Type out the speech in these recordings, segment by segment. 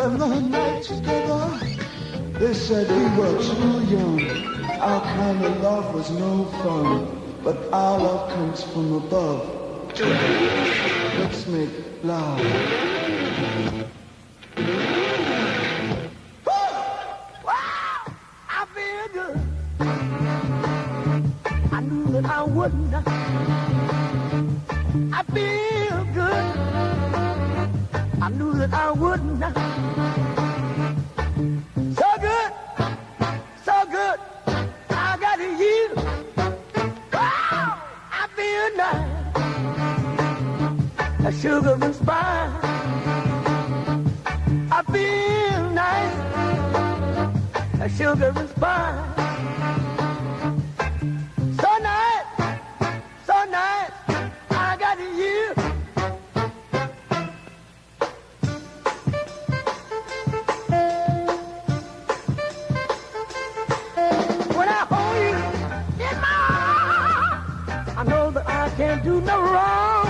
spend the night together. They said we were too young. Our kind of love was no fun. But our love comes from above. Let's make love. I feel good. I knew that I wouldn't. I feel good. I knew that I wouldn't. So good, so good. I got you. Wow, I feel nice. A sugar and spice. I feel nice. A sugar and spice. So nice, so nice. I got you. When I hold you in my arms, I know that I can't do no wrong.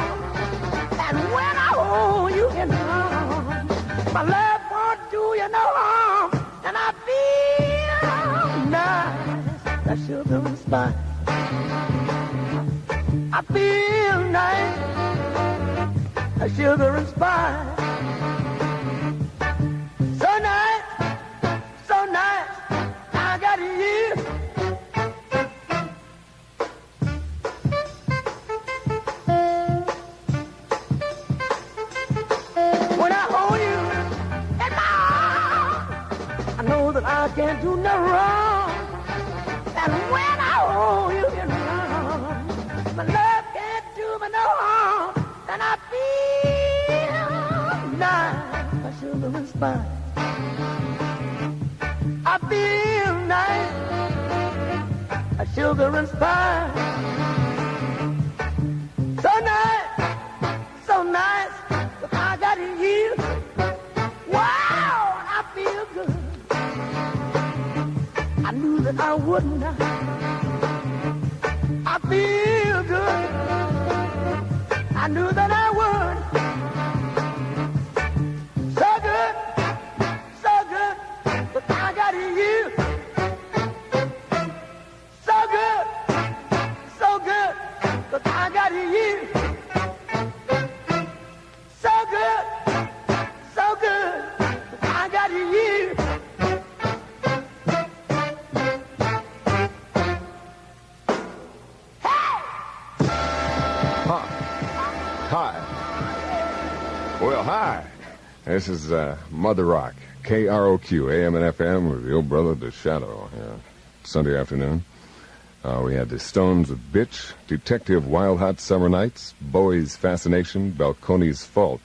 And when I hold you in my arms, my love won't do you no harm. And I feel nice, that sugar and spice. I feel nice, that sugar and spice. So nice, so nice, I got you. When I hold you in my arms, I know that I can't do no wrong. And when I hold you in my arms, my love can't do me no harm. And I feel nice, a sugar and spice. I feel nice, a sugar and spice. So nice, that I got you. Wow, I feel good. I knew that I wouldn't. I feel good. I knew that I would. So good, but I got you. So good, but I got you. So good, but I got you. Hi. Well, hi. This is Mother Rock, KROQ, AM and FM, with the old brother, the Shadoe. Sunday afternoon. We had the Stones with Bitch, Detective Wild Hot Summer Nights, Bowie's Fascination, Balcone's Fault,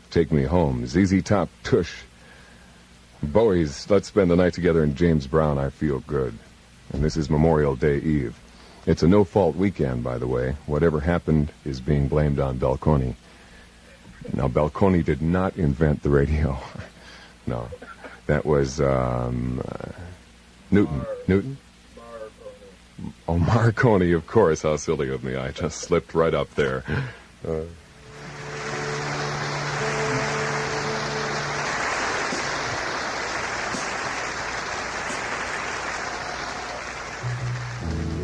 Take Me Home, ZZ Top, Tush, Bowie's Let's Spend the Night Together, and James Brown, I Feel Good. And this is Memorial Day Eve. It's a no-fault weekend, by the way. Whatever happened is being blamed on Balcone. Now, Balcone did not invent the radio. No. That was, Newton. Newton? Marconi. Oh, Marconi, of course. How silly of me. I just slipped right up there.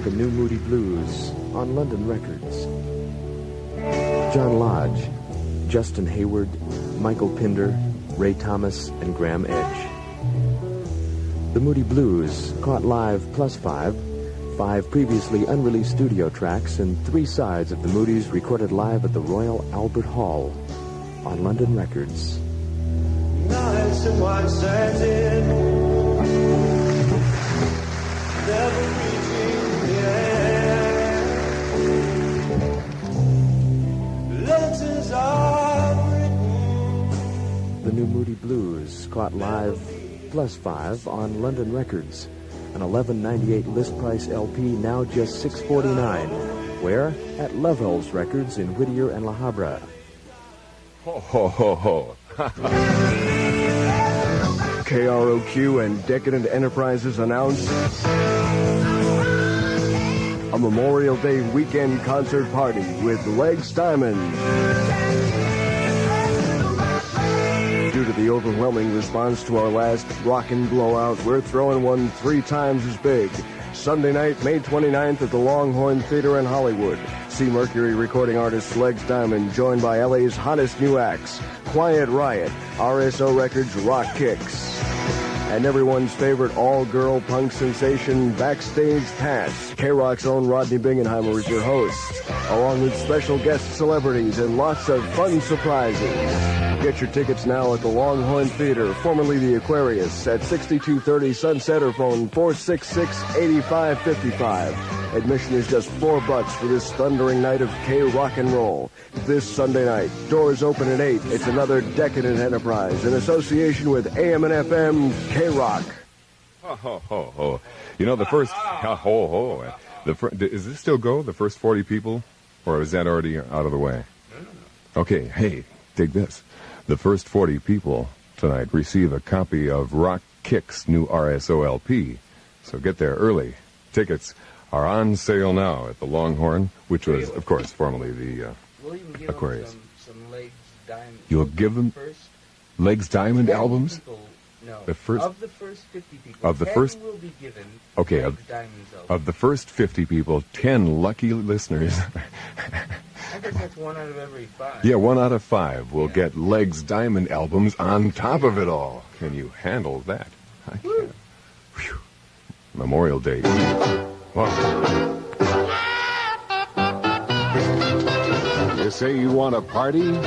The New Moody Blues on London Records. John Lodge, Justin Hayward, Michael Pinder, Ray Thomas, and Graham Edge. The Moody Blues, caught live +5, 5 previously unreleased studio tracks, and 3 sides of the Moody's recorded live at the Royal Albert Hall on London Records. Nights in white satin, never reaching the end. Letters are written. The New Moody Blues, caught live +5 on London Records. An $11.98 list price LP, now just $6.49. Where? At Lovells Records in Whittier and La Habra. Ho, ho, ho, ho. KROQ and Decadent Enterprises announce a Memorial Day weekend concert party with Legs Diamond. Due to the overwhelming response to our last rockin' blowout, we're throwing one 3 times as big. Sunday night, May 29th at the Longhorn Theater in Hollywood. See Mercury recording artist Legs Diamond, joined by LA's hottest new acts, Quiet Riot, RSO Records Rock Kicks, and everyone's favorite all-girl punk sensation, Backstage Pass. KROQ's own Rodney Bingenheimer is your host, along with special guest celebrities and lots of fun surprises. Get your tickets now at the Longhorn Theater, formerly the Aquarius, at 6230 Sunset, or phone 466-8555. Admission is just $4 for this thundering night of K-Rock and Roll. This Sunday night, doors open at 8. It's another decadent enterprise in association with AM and FM K-Rock. Ho, ho, ho, ho. You know, the first... Ho, ho, ho. Is this still go, the first 40 people? Or is that already out of the way? Okay, hey, dig this. The first 40 people tonight receive a copy of Rock Kick's new RSO LP. So get there early. Tickets are on sale now at the Longhorn, which was, of course, formerly the Aquarius. Some Legs Diamond. You'll give them first Legs Diamond 10 albums? People, no. The first, of the first 50 people, of the 10 first, will be given okay, Legs Diamond's album. of the first 50 people, 10 lucky listeners. I guess that's 1 out of every 5. Yeah, 1 out of 5 will get Legs Diamond albums on top of it all. Can you handle that? I can't. Whew. Memorial Day. Wow. You say you want a party?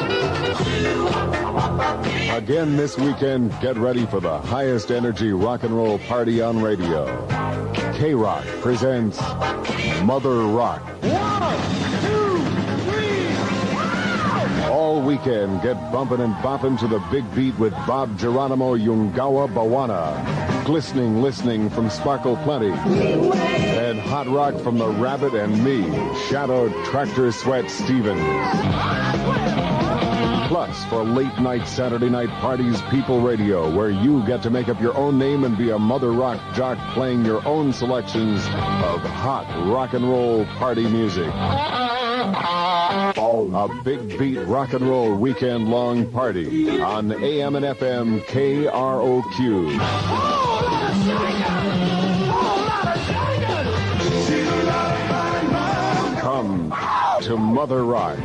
Again this weekend, get ready for the highest energy rock and roll party on radio. K-Rock presents Mother Rock. 1, 2, 3. All weekend, get bumping and bopping to the big beat with Bob Geronimo Yungawa Bawana. Glistening listening from Sparkle Plenty. And hot rock from the Rabbit and me, Shadoe Tractor Sweat Stevens. Plus, for late night Saturday night parties, People Radio, where you get to make up your own name and be a Mother Rock jock playing your own selections of hot rock and roll party music. A big beat rock and roll weekend long party on AM and FM KROQ. Come to Mother Rock.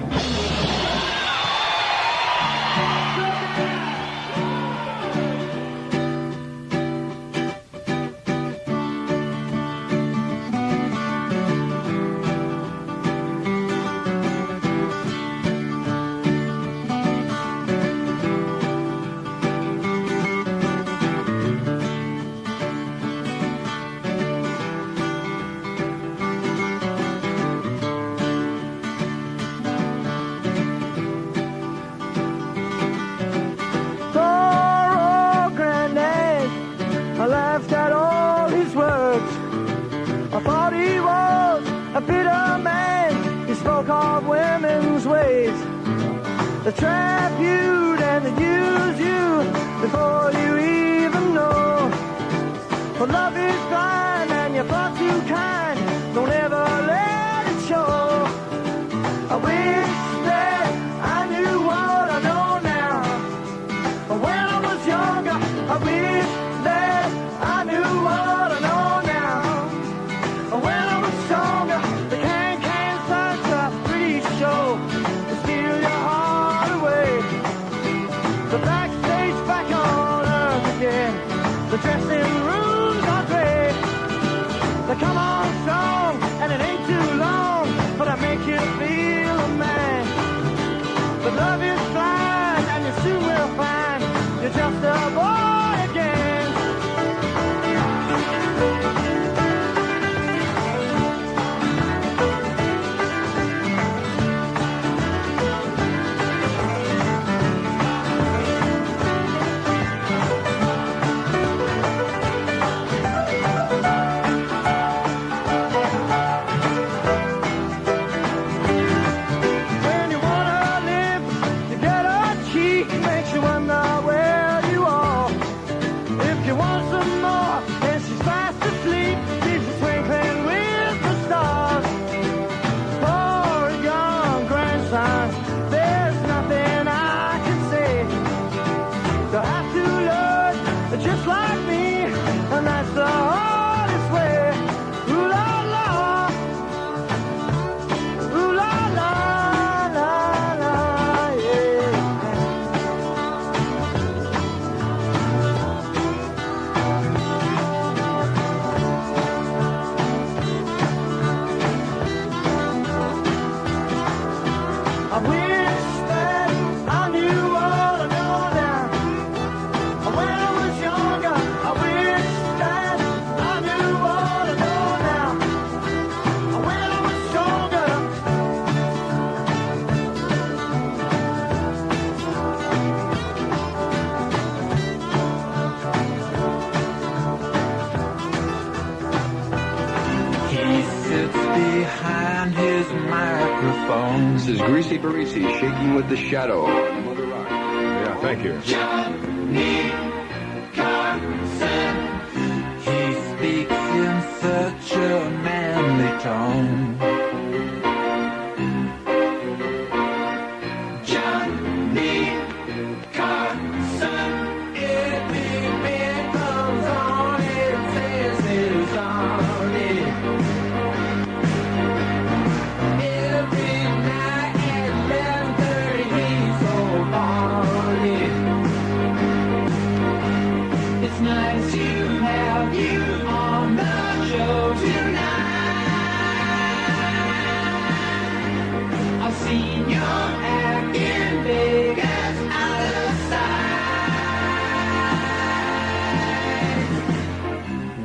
They trap you and they use you before you even know. For love is blind and you're far too kind. Don't ever let it show. I wish that I knew what I know now. When I was younger, I wish that I knew what I know now. When I was stronger, the can such a pretty show. To steal your heart away. The backstage back on earth again. The dressing rooms are great. They come on strong and it ain't too long, but I make you feel a man. But love is blind and you soon will find you're just a boy again. When you wanna live, you get a cheek, makes you wonder where you are. wish that I knew all I know now. When I was younger, I wish that I knew all I know now. When I was younger. He sits behind his microphone. This is Greasy Barisi shaking with the Shadoe. Mother Rock. Yeah, thank you. He speaks in such a manly tone. Every man comes on and says it's on it. Every night at 11:30 he's so on it. It's nice to have you on the show tonight. I've seen your act in Vegas out of sight.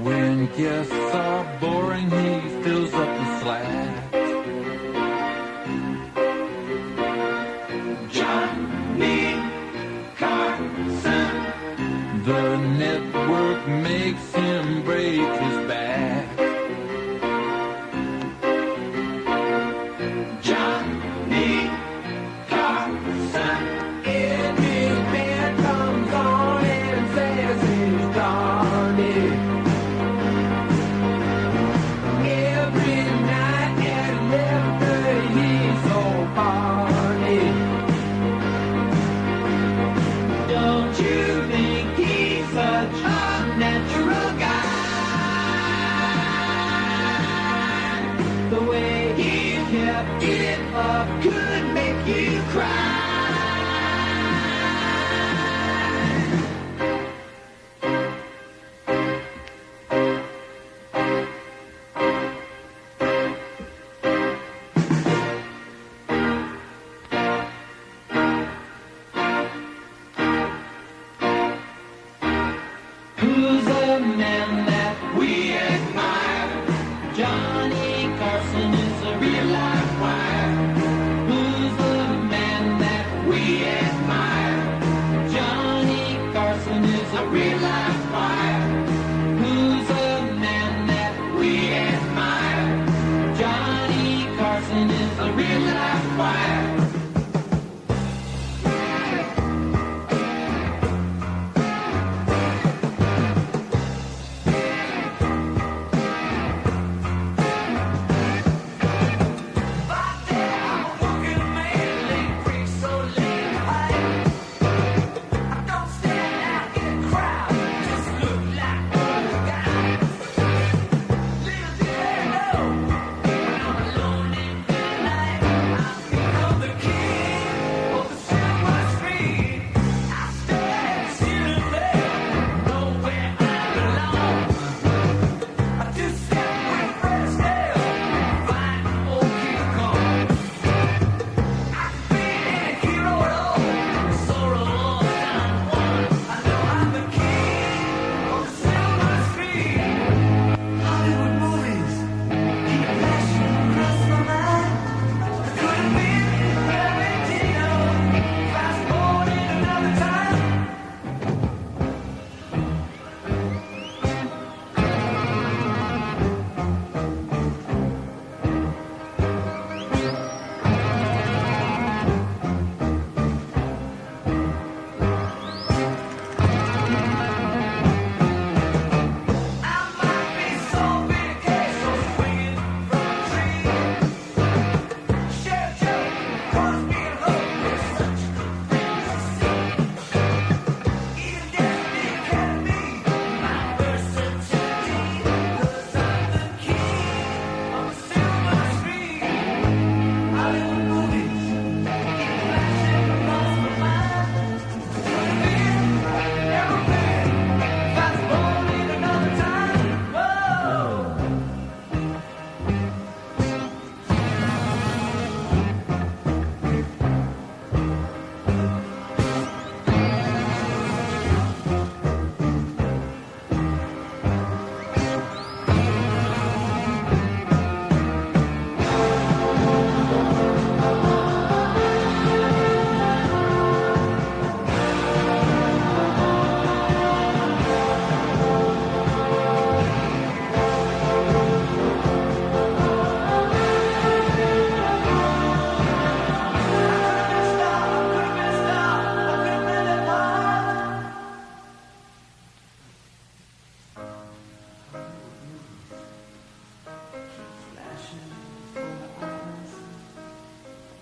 When guests are boring, he fills up the slack. Johnny Carson. The network makes him break his back. Johnny Carson. Every man comes on and says he's done it. Every night at 11:30 he's so party. Don't you think he's such a natural guy? The way he kept it up could make you cry. Who's the man that we admire? Johnny Carson is a real live wire. Who's the man that we admire? Johnny Carson is a real live wire. Who's the man that we admire? Johnny Carson is a real live wire. Little did I know, I'm alone in the night.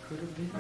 Could have been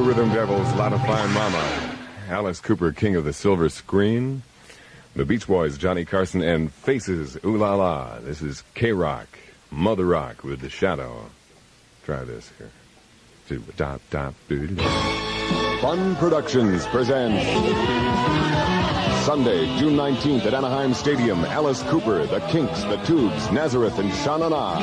Blue Rhythm Devils, Lot of Fine Mama. Alice Cooper, King of the Silver Screen. The Beach Boys, Johnny Carson, and Faces, Ooh La La. This is KROQ, Mother Rock with the Shadow. Try this here. Fun Productions presents Sunday, June 19th at Anaheim Stadium, Alice Cooper, The Kinks, The Tubes, Nazareth, and Sha-Na-Na.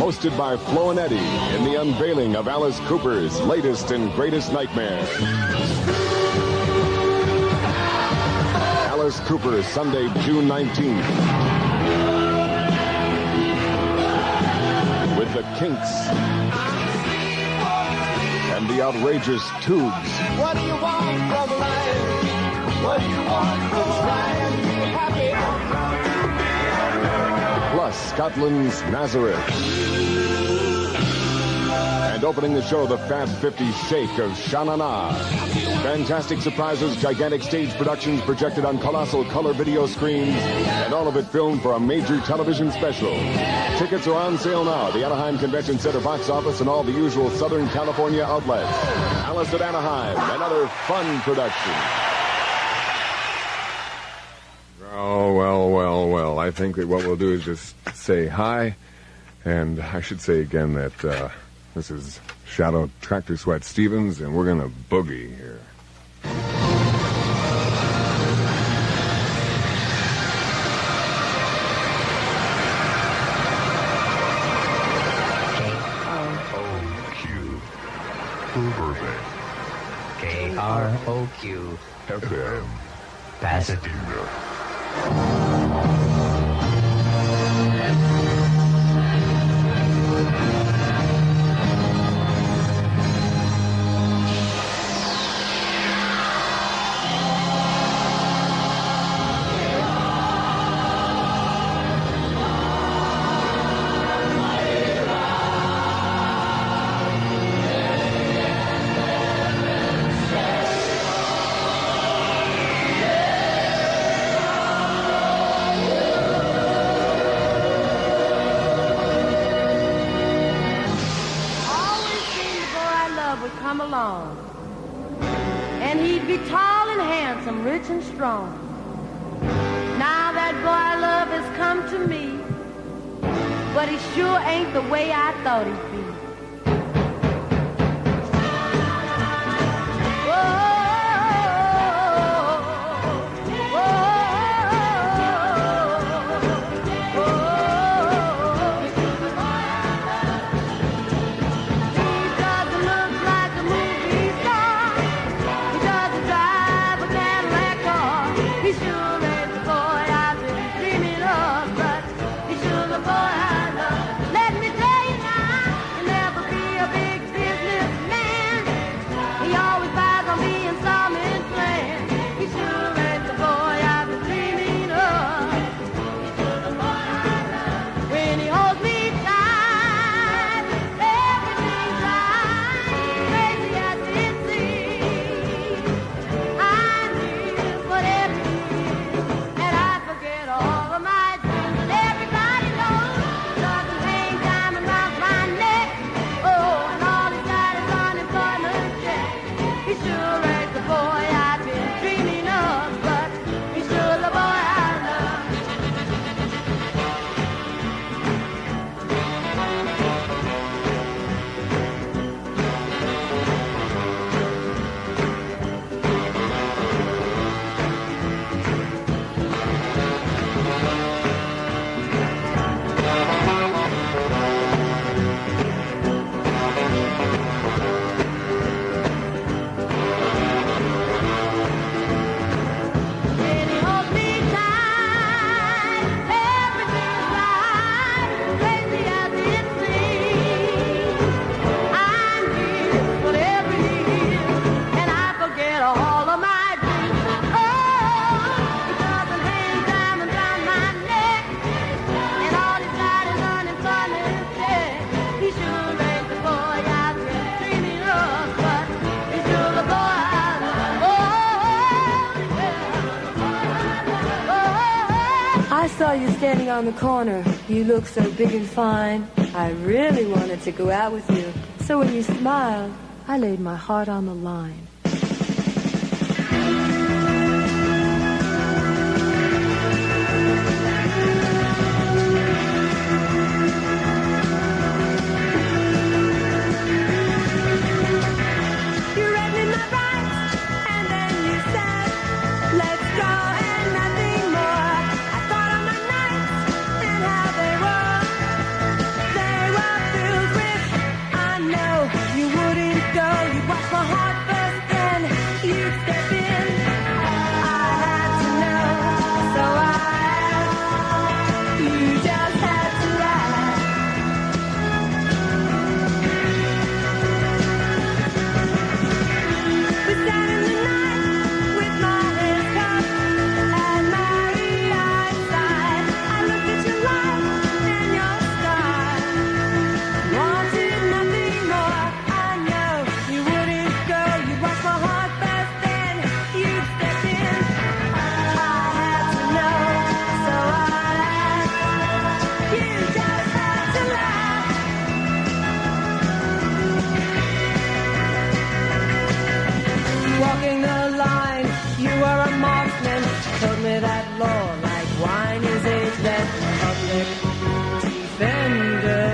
Hosted by Flo and Eddie in the unveiling of Alice Cooper's latest and greatest nightmare. Alice Cooper, Sunday, June 19th. With The Kinks and the outrageous Tubes. What do you want from life? What do you want from life? Happy. Plus Scotland's Nazareth. And opening the show, the Fab 50 Shake of Sha-Na-Na. Fantastic surprises, gigantic stage productions projected on colossal color video screens, and all of it filmed for a major television special. Tickets are on sale now. The Anaheim Convention Center box office and all the usual Southern California outlets. Alice at Anaheim, another fun production. Oh, well. I think that what we'll do is just say hi. And I should say again that this is Shadoe Tractor Sweat Stevens, and we're going to boogie here. KROQ FM Pasadena. Come along, and he'd be tall and handsome, rich and strong. Now that boy I love has come to me, but he sure ain't the way I thought he'd be. I saw you standing on the corner. You look so big and fine. I really wanted to go out with you. So when you smiled, I laid my heart on the line. You read me my rights, and then you said, let's go and nothing more. I thought of my nights and how they were. They were filled with, I know you wouldn't go. You'd watch my heart burst, then you'd step in. I had to know, so I asked. You just had to ask. We sat in the night with my hands cupped and my eyes side. I looked at your life and your style. Wanted nothing more. I know you wouldn't go. You'd watch my heart burst, then you'd step in. I had to know, so I asked. You just had to laugh. Walking the line, you were a marksman. Told me that law, like wine, is a dead public defender.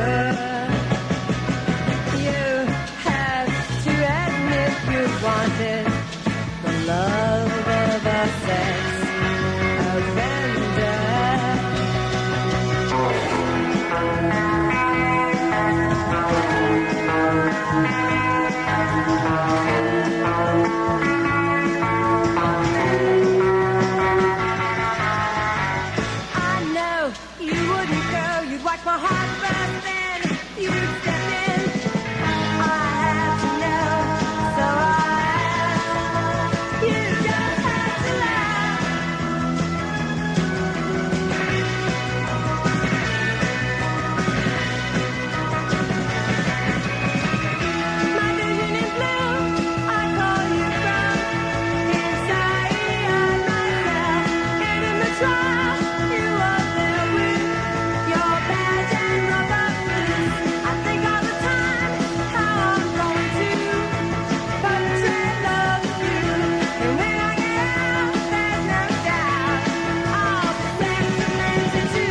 You had to admit you wanted the love of a sex offender. I know you wouldn't go. You'd watch my heart burst, then you'd step in. I had to know, so I asked. You just had to laugh. My vision is blue. I call you from inside myself. And in the trial, you were there with your badge and rubber boots. I think all the time how I'm going to portray love with you. And when I get out, there's no doubt I'll be sentimental to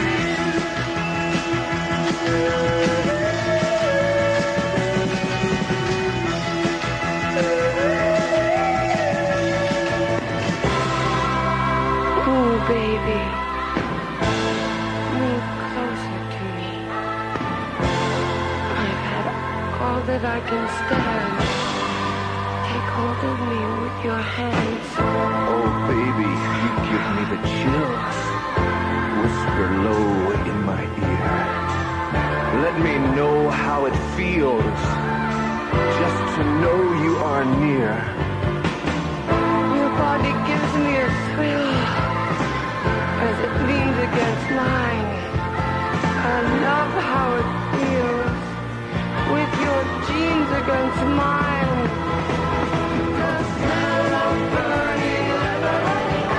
Ooh, baby. Move closer to me. I've had all that I can stand. Take hold of me with your hands. Oh, baby, you give me the chills. Whisper low in my ear. Let me know how it feels just to know you are near. Your body gives me a thrill as it leans against mine. I love how it feels with your jeans against mine. The smell of burning leather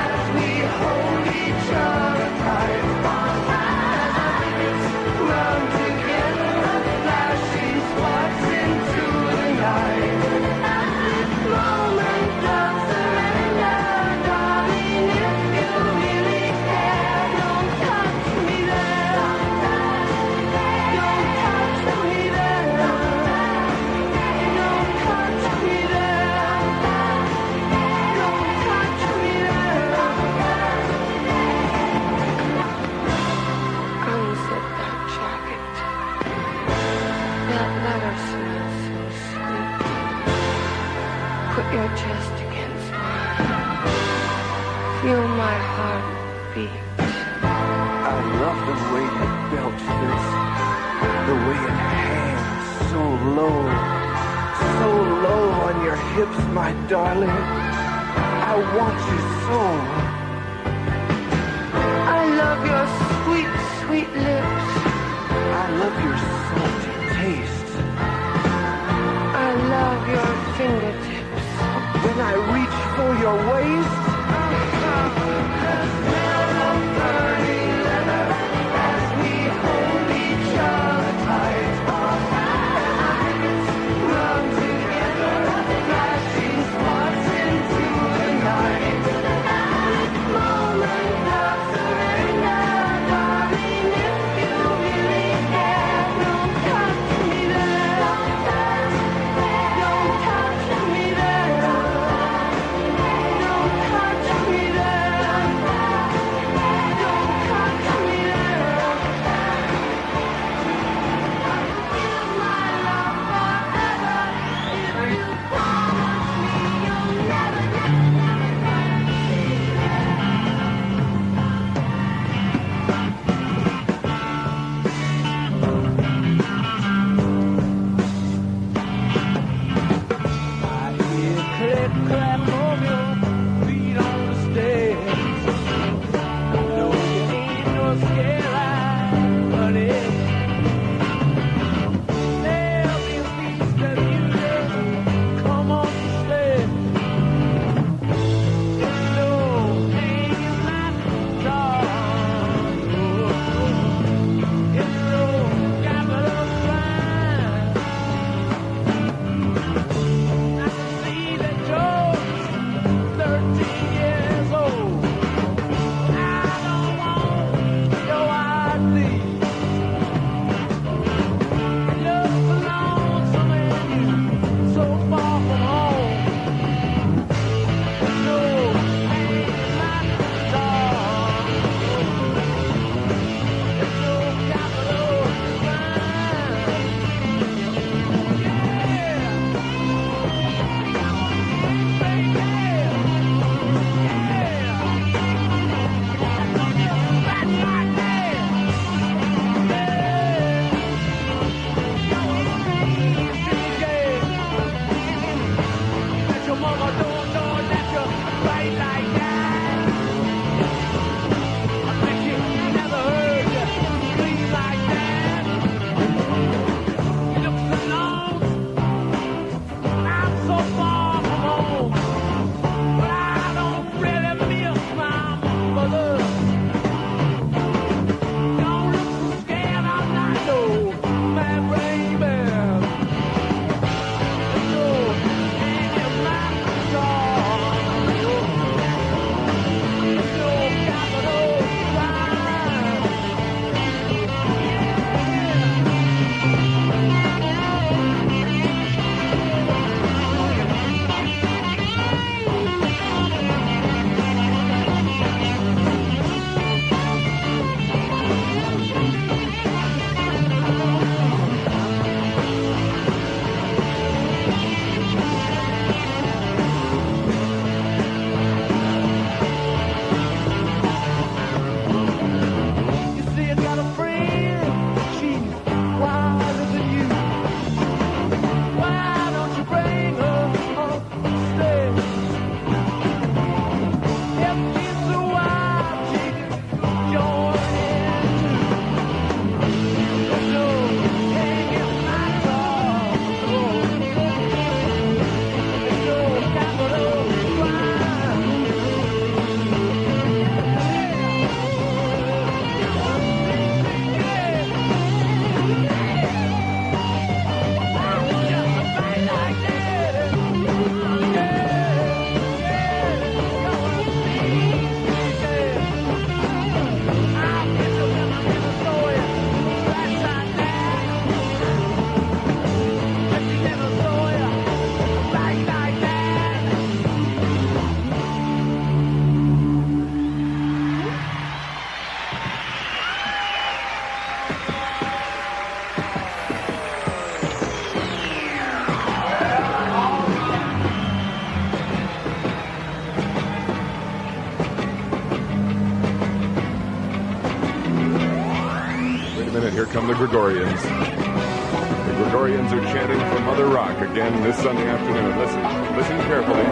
as we hold each other tight. As our lips run together, flashing sparks into the night. At this moment of surrender, darling, if you really care, don't touch me there. Don't touch me there. Don't touch me there. Don't touch me there. Unzip that jacket. That letter smells so sweet. Put your chest against mine. Feel my heart beat. I love the way that belt fits, the way it hangs so low on your hips, my darling. I want you so. I love your sweet, sweet lips. I love your salty taste. I love your fingertips. When I reach for your waist, The smell of burning leather as we hold each other tight. As our lips run together, come the Gregorians. The Gregorians are chanting for Mother Rock again this Sunday afternoon. Listen carefully.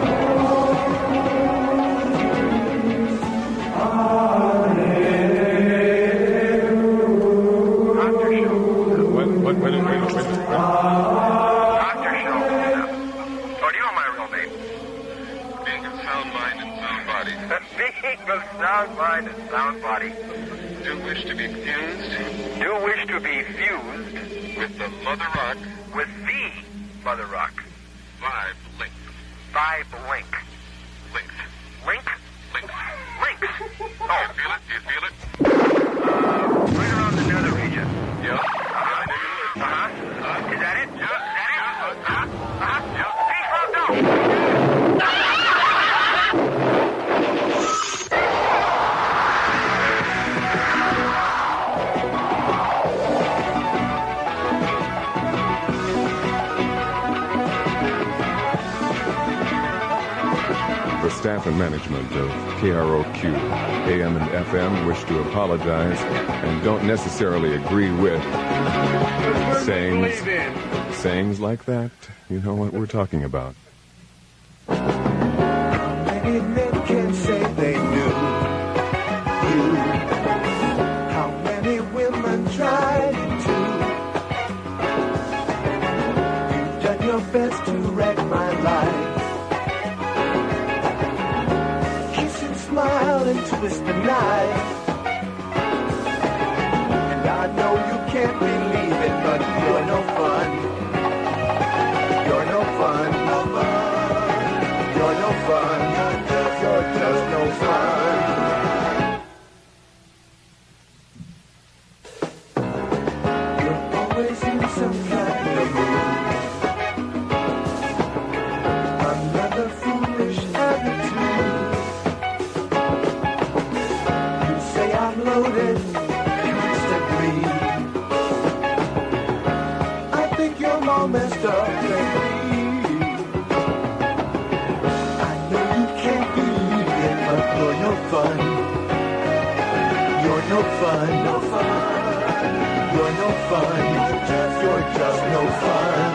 Wait. Dr. Shadoe. Oh, do you know my real name? Being of sound mind and sound body. Being of sound mind and sound body. Do wish to be fused. Do wish to be fused. With the Mother Rock. With the Mother Rock. 5 links. 5 link. Links. Link? Links. Links. Oh. Do you feel it? Do you feel it? Right around the nether region. Yeah. Is that it? Yeah. Is that it? Yeah. Peace, no. The staff and management of KROQ, AM and FM wish to apologize and don't necessarily agree with sayings like that. You know what we're talking about. Many men can say they knew you. How many women tried to. You've done your best to wreck my life. Kiss and smile and twist the knife. And I know you can't believe it, but you're no fun. You're no fun. You're no fun. You're just no fun. You're always in some kind of mood. Another foolish attitude. You say I'm loaded constantly. I think you're more messed up than me. You're no fun. You're no fun. No fun. You're no fun. You're just no fun.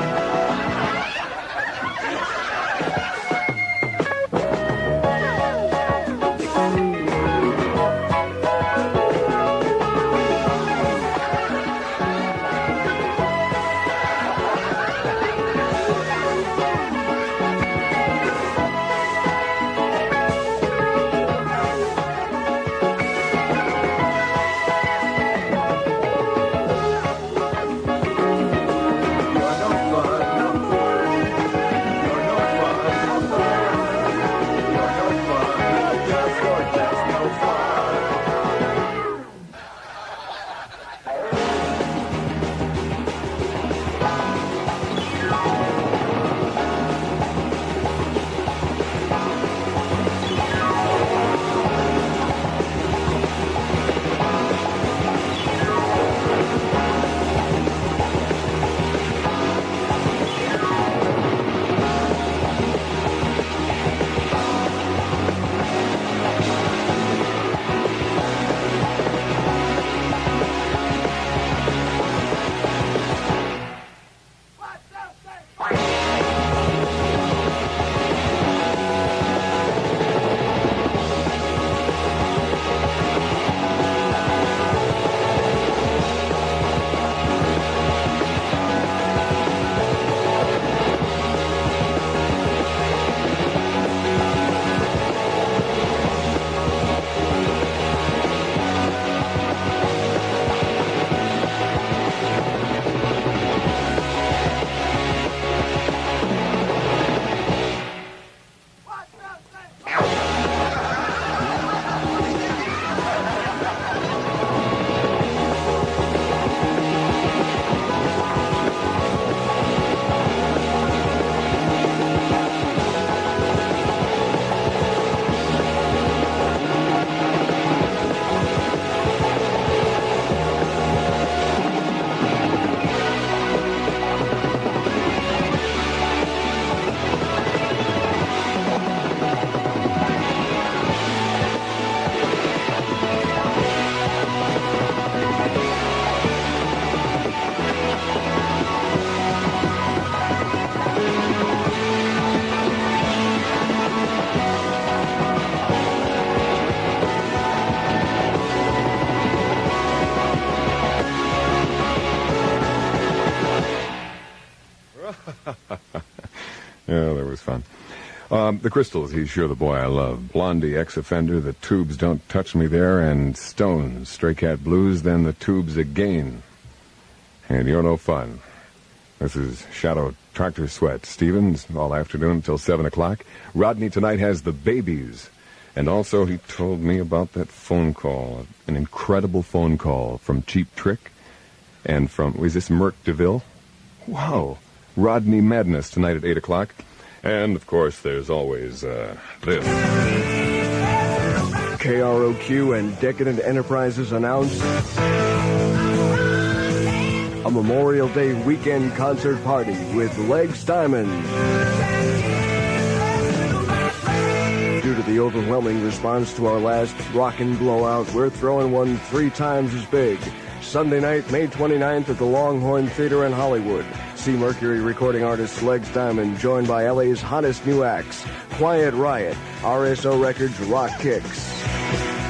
Yeah, that was fun. The Crystals, He's Sure the Boy I Love. Blondie, Ex-Offender, The Tubes, Don't Touch Me There, and Stones, Stray Cat Blues, then The Tubes again. And You're No Fun. This is Shadoe, Tractor Sweat. Stevens, all afternoon until 7 o'clock. Rodney tonight has The Babies. And also he told me about that phone call, an incredible phone call from Cheap Trick and from, was this Merc DeVille? Wow. Rodney Madness tonight at 8 o'clock. And, of course, there's always this. KROQ and Decadent Enterprises announce a Memorial Day weekend concert party with Legs Diamond. Due to the overwhelming response to our last Rockin' Blowout, we're throwing one 3 times as big. Sunday night, May 29th at the Longhorn Theater in Hollywood. See Mercury recording artist Legs Diamond, joined by LA's hottest new acts, Quiet Riot, RSO Records' Rock Kicks,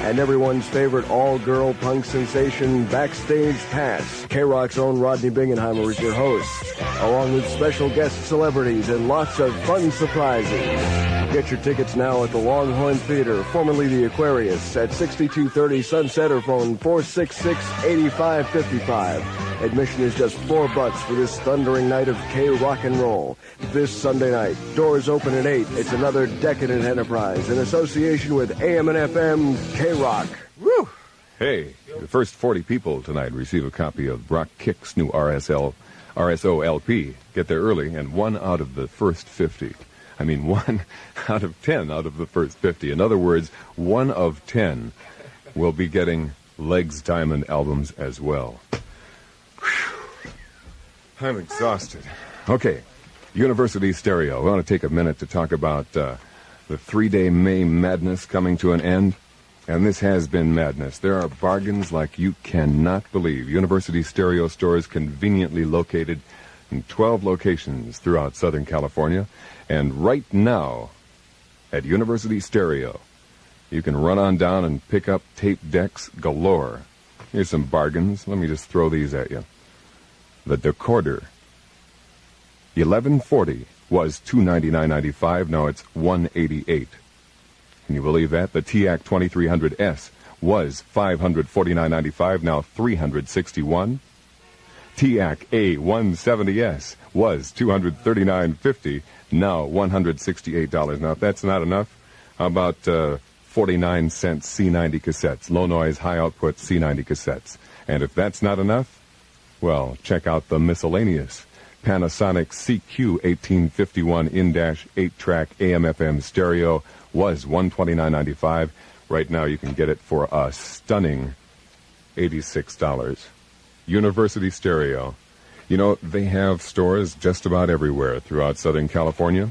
and everyone's favorite all-girl punk sensation, Backstage Pass. KROQ's own Rodney Bingenheimer is your host, along with special guest celebrities and lots of fun surprises. Get your tickets now at the Longhorn Theater, formerly the Aquarius, at 6230 Sunset, or phone 466-8555. Admission is just $4 for this thundering night of K-Rock and Roll. This Sunday night, doors open at 8. It's another Decadent Enterprise in association with AM and FM K-Rock. Woo! Hey, the first 40 people tonight receive a copy of Rock Kick's new RSO LP. Get there early, and 1 out of the first 50. I mean, 1 out of 10 out of the first 50. In other words, 1 of 10 will be getting Legs Diamond albums as well. Whew. I'm exhausted. Okay, University Stereo. We want to take a minute to talk about the 3-day May madness coming to an end. And this has been madness. There are bargains like you cannot believe. University Stereo stores conveniently located in 12 locations throughout Southern California. And right now, at University Stereo, you can run on down and pick up tape decks galore. Here's some bargains. Let me just throw these at you. The Decorder, $11.40 was $299.95. Now it's $188. Can you believe that? The TIAC 2300S was $549.95. Now $361. TIAC A170S was $239.50. Now $168. Now, if that's not enough, how about 49-cent C90 cassettes, low-noise, high-output C90 cassettes? And if that's not enough, well, check out the miscellaneous Panasonic CQ 1851 in-dash 8-track AM/FM stereo was $129.95. Right now, you can get it for a stunning $86. University Stereo. You know, they have stores just about everywhere throughout Southern California.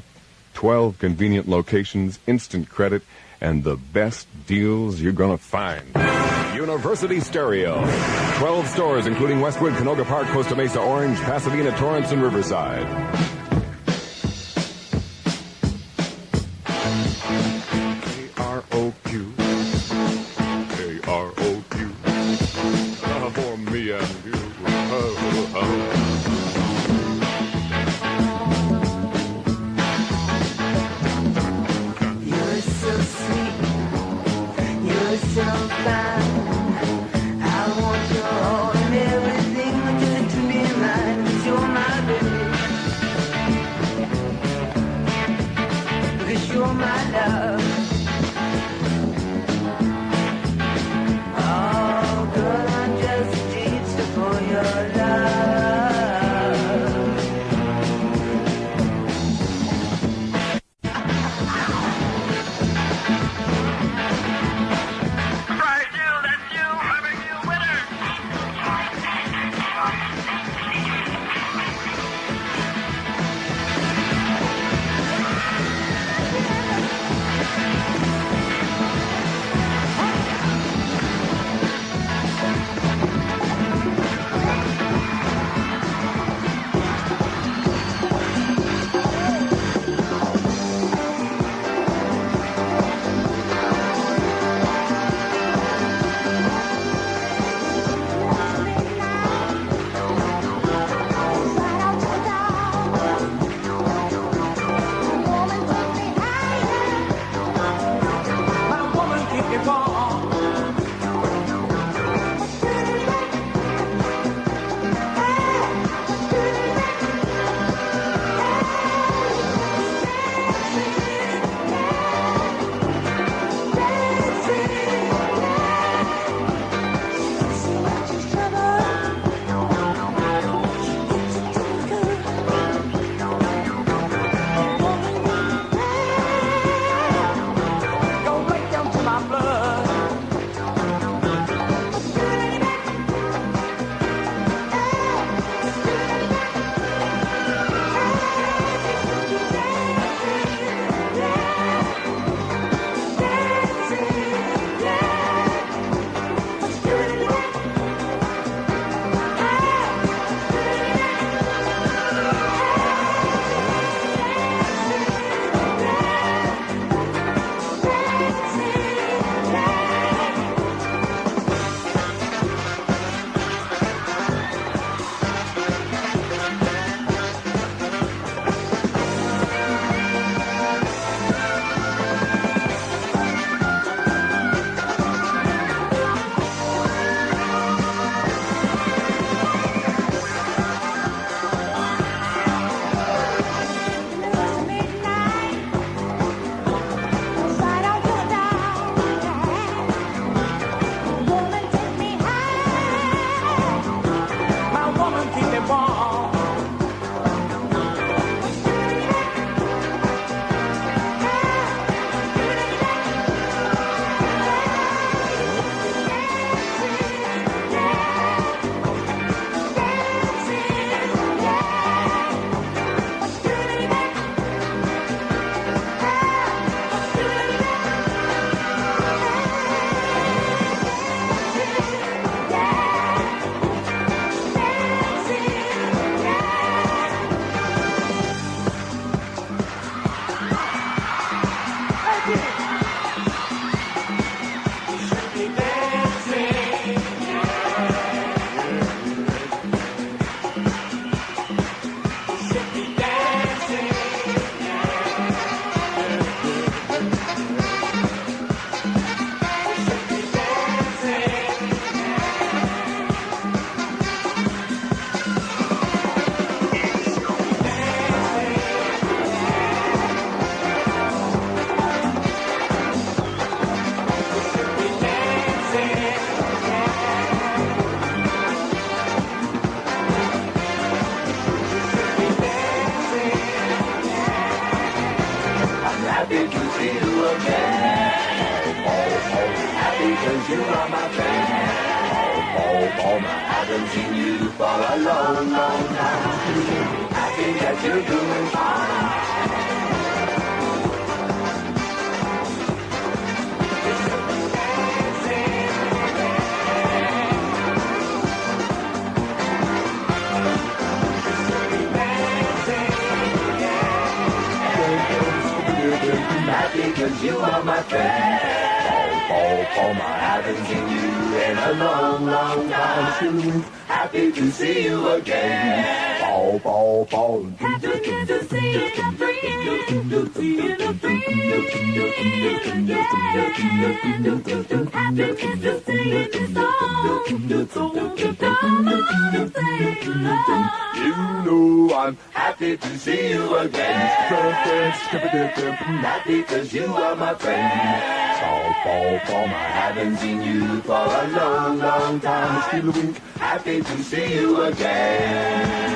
12 convenient locations, instant credit, and the best deals you're going to find. University Stereo. 12 stores, including Westwood, Canoga Park, Costa Mesa, Orange, Pasadena, Torrance, and Riverside. KROQ. KROQ. For me and you. You're so sweet, you're so fine. I want your all and everything, just to be mine, 'cause you're my baby. 'cause you are my friend. Oh, I haven't seen you for a long, long time. Happy that you're doing fine. Happy 'cause you are my friend. Oh, I haven't seen you in a long, long time. Happy to see you again. Happy to see you again. Seeing a friend again. Happy to see you so won't you come on and say hello? You know I'm happy to see you again. Happy 'cause you are my friend. I haven't seen you for a long, long time. Still a wink. Happy to see you again.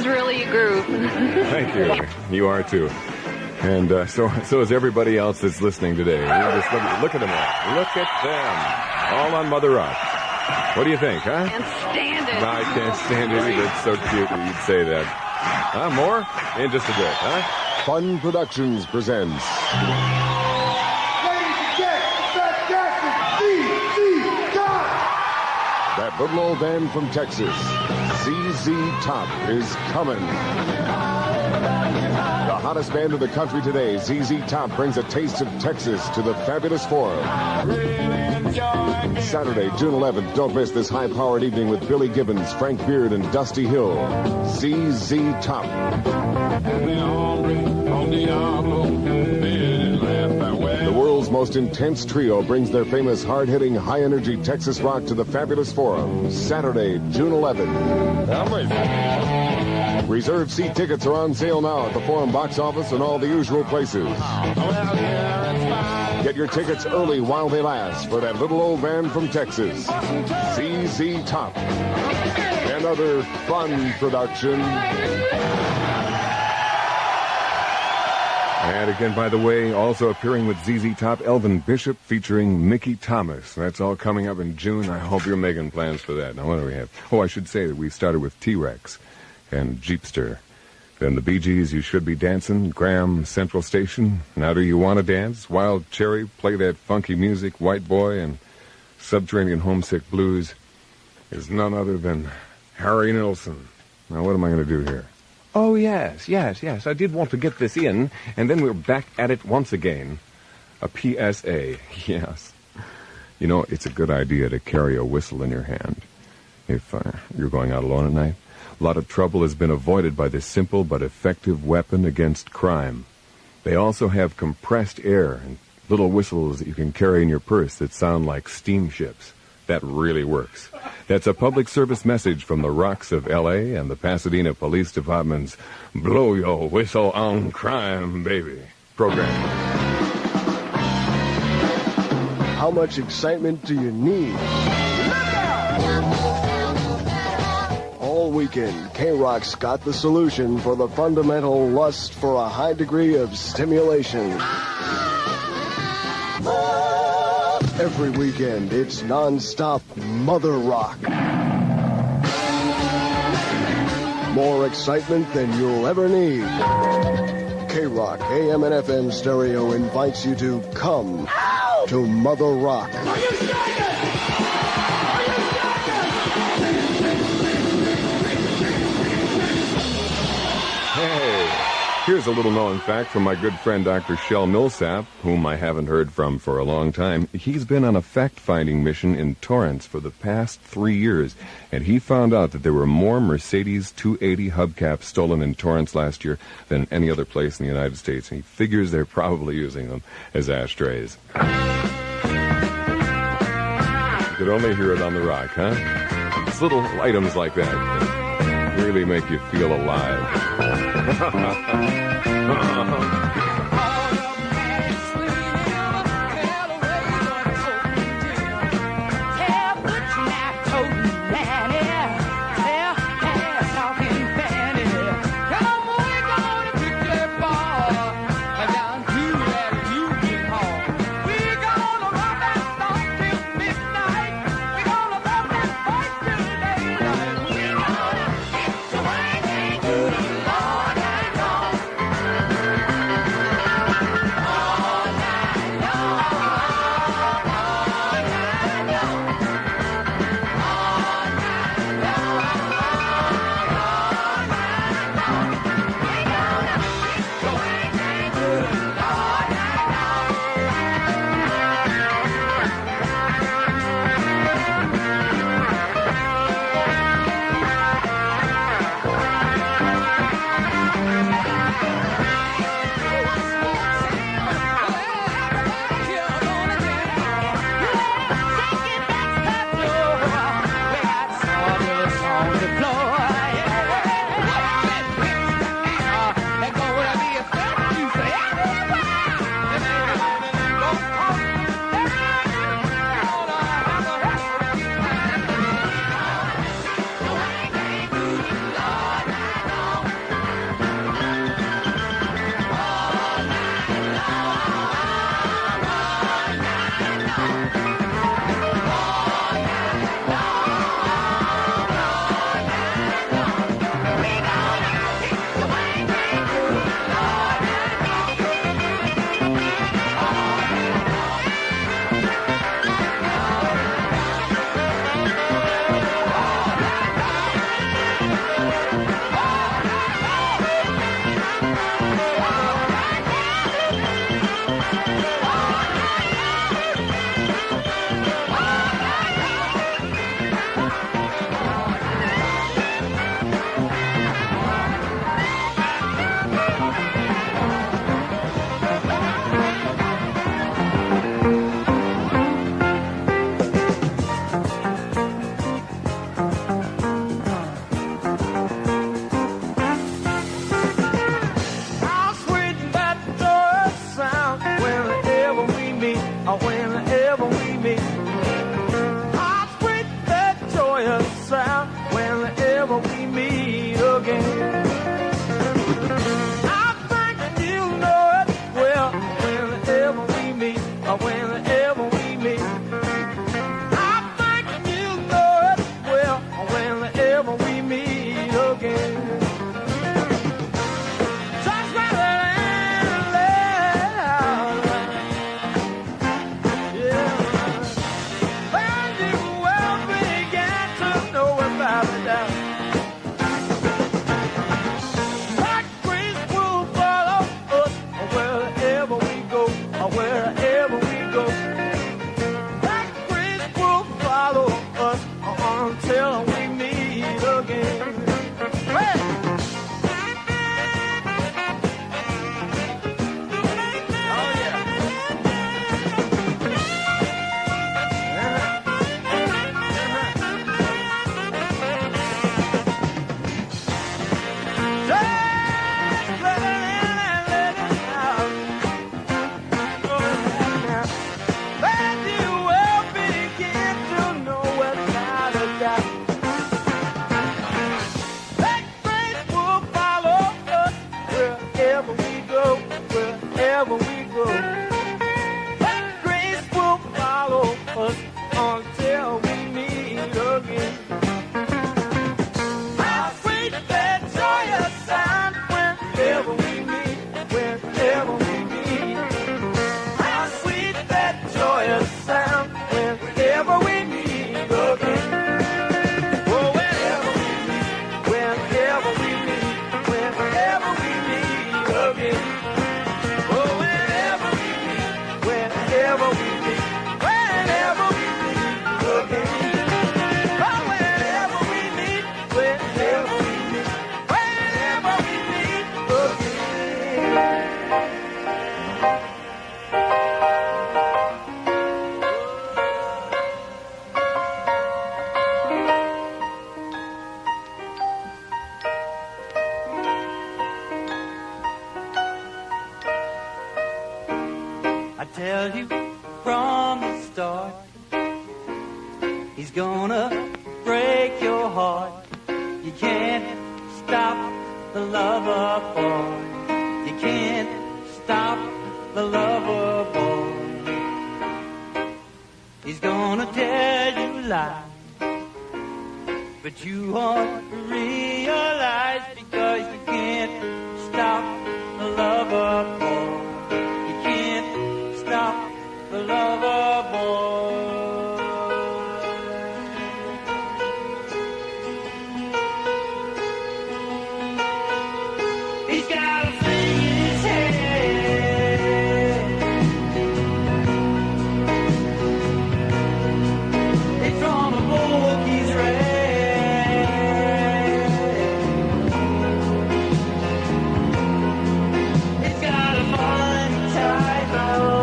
really a groove. Thank you. You are too. And so is everybody else that's listening today. Just look at them all. Look at them. All on Mother Rock. What do you think, huh? Can't stand it. No, I can't stand it either. It's so cute that you'd say that. More? In just a bit, huh? Fun Productions presents... That little old band from Texas, ZZ Top, is coming. The hottest band in the country today, ZZ Top, brings a taste of Texas to the Fabulous Forum. Saturday, June 11th, don't miss this high-powered evening with Billy Gibbons, Frank Beard, and Dusty Hill. ZZ Top. The world's most intense trio brings their famous hard-hitting, high-energy Texas rock to the Fabulous Forum. Saturday, June 11th. Reserved seat tickets are on sale now at the Forum box office and all the usual places. Get your tickets early while they last for that little old band from Texas, ZZ Top. Another fun production. And again, by the way, also appearing with ZZ Top, Elvin Bishop featuring Mickey Thomas. That's all coming up in June. I hope you're making plans for that. Now, what do we have? Oh, I should say that we started with T-Rex and Jeepster. Then the Bee Gees, You Should Be Dancing, Graham, Central Station, Now Do You Want to Dance, Wild Cherry, Play That Funky Music, White Boy, and Subterranean Homesick Blues is none other than Harry Nilsson. Now, what am I going to do here? Oh, yes. I did want to get this in, and then we're back at it once again. A PSA, yes. You know, it's a good idea to carry a whistle in your hand if you're going out alone at night. A lot of trouble has been avoided by this simple but effective weapon against crime. They also have compressed air and little whistles that you can carry in your purse that sound like steamships. That really works. That's a public service message from the Rocks of L.A. and the Pasadena Police Department's Blow Your Whistle on Crime, Baby program. How much excitement do you need? All weekend, KROQ's got the solution for the fundamental lust for a high degree of stimulation. Every weekend, it's non-stop Mother Rock. More excitement than you'll ever need. KROQ AM and FM stereo invites you to come to Mother Rock. Here's a little-known fact from my good friend Dr. Shel Millsap, whom I haven't heard from for a long time. He's been on a fact-finding mission in Torrance for the past 3 years, and he found out that there were more Mercedes 280 hubcaps stolen in Torrance last year than any other place in the United States, and he figures they're probably using them as ashtrays. You could only hear it on the rock, huh? It's little items like that really make you feel alive. Wherever we go, that grace will follow us until we meet again. How sweet that joyous sound whenever we meet, whenever we meet. How sweet that joyous sound whenever we meet again. Oh, whenever we meet, whenever we meet, whenever we meet again. I tell you from the start, he's gonna break your heart. You can't stop the lover boy. You can't stop the lover boy. He's gonna tell you lies, but you won't realize because you can't stop the lover boy. Stop the lover boy. He's got a thing in his head. It's from a book he's read. It's got a funny title.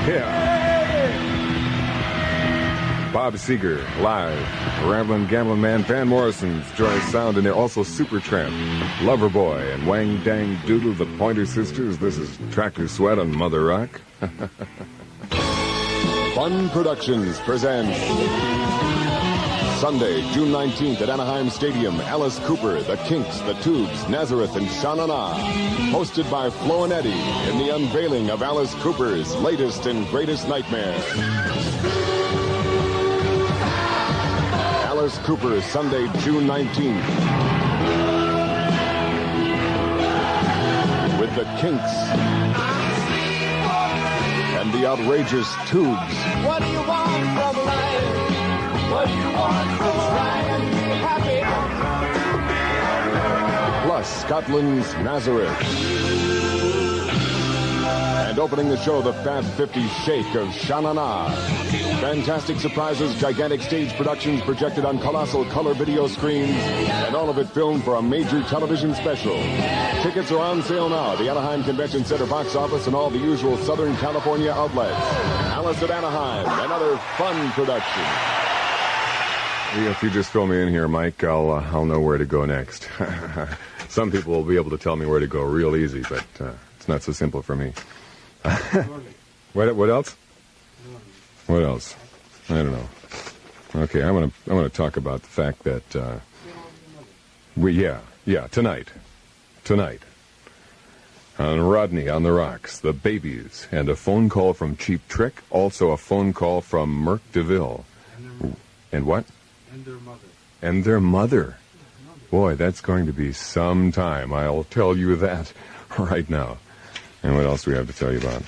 Yeah. Bob Seger, live. Ramblin' Gamblin' Man, Van Morrison's Joyous Sound, and they're also Supertramp, Loverboy, and Wang Dang Doodle, the Pointer Sisters. This is Tractor Sweat on Mother Rock. Fun Productions presents Sunday, June 19th at Anaheim Stadium, Alice Cooper, The Kinks, The Tubes, Nazareth, and Sha-Na-Na. Hosted by Flo and Eddie in the unveiling of Alice Cooper's latest and greatest nightmare. Alice Cooper, Sunday, June 19th. With The Kinks and the outrageous Tubes. What do you want from life? What do you want from trying to be happy? Plus Scotland's Nazareth. And opening the show, the Fab 50 Shake of Sha-Na-Na. Fantastic surprises, gigantic stage productions projected on colossal color video screens, and all of it filmed for a major television special. Tickets are on sale now at the Anaheim Convention Center box office and all the usual Southern California outlets. Alice at Anaheim, another fun production. If you just fill me in here, Mike, I'll know where to go next. Some people will be able to tell me where to go real easy, but it's not so simple for me. What else? What else? I don't know. Okay, I want to talk about the fact that tonight on Rodney on the Rocks, the Babies, and a phone call from Cheap Trick, also a phone call from Merc DeVille. And what? And their mother. And their mother. Boy, that's going to be some time. I'll tell you that right now. And what else do we have to tell you about?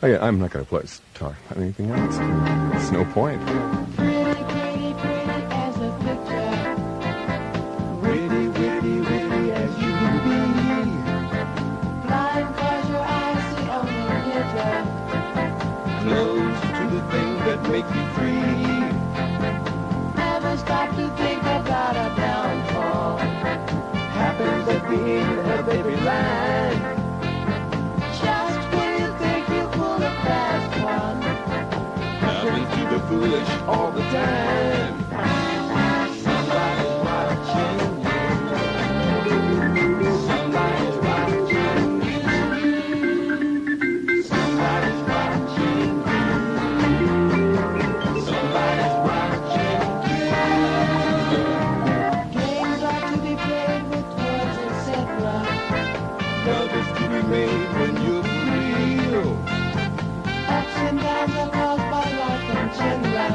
Oh, yeah, I'm not going to talk about anything else. There's no point. Pretty, pretty, pretty as a picture. Witty, witty, witty as you can be. Blind cause your eyes see only glitter. Close to the things that make you free. Never stop to think about a downfall. Happens at the end of every line. Just when you think you pull a fast one, happens to the foolish all the time. Somebody's watching you. Somebody's watching you. Somebody's watching you. Somebody's watching you. Games are to be played with words, etc. Love is to be made when you're for real. Ups and downs are caused by life in general.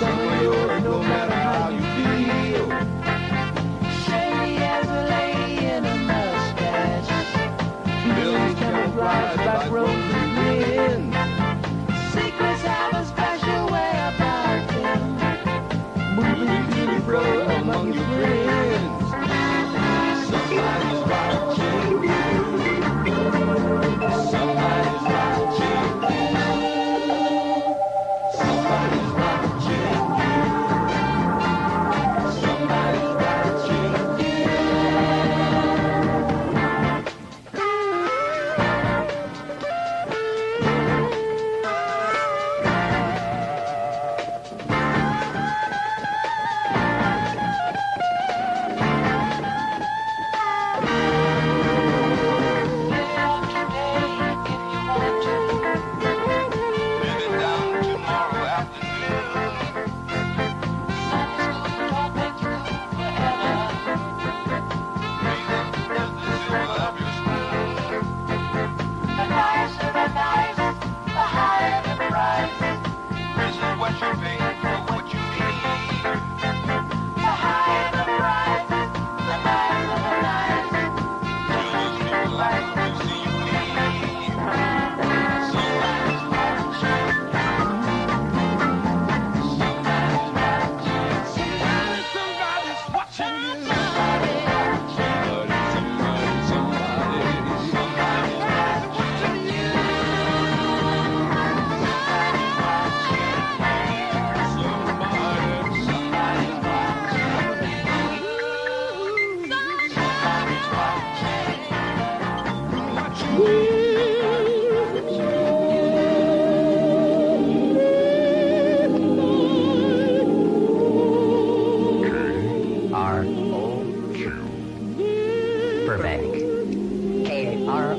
Some of yours, no matter how you feel. Shady as a lady in a mustache. Bills camouflaged like roses and winds. Secrets have a special way about them. Moving to and fro among your friends. Somebody's watching you.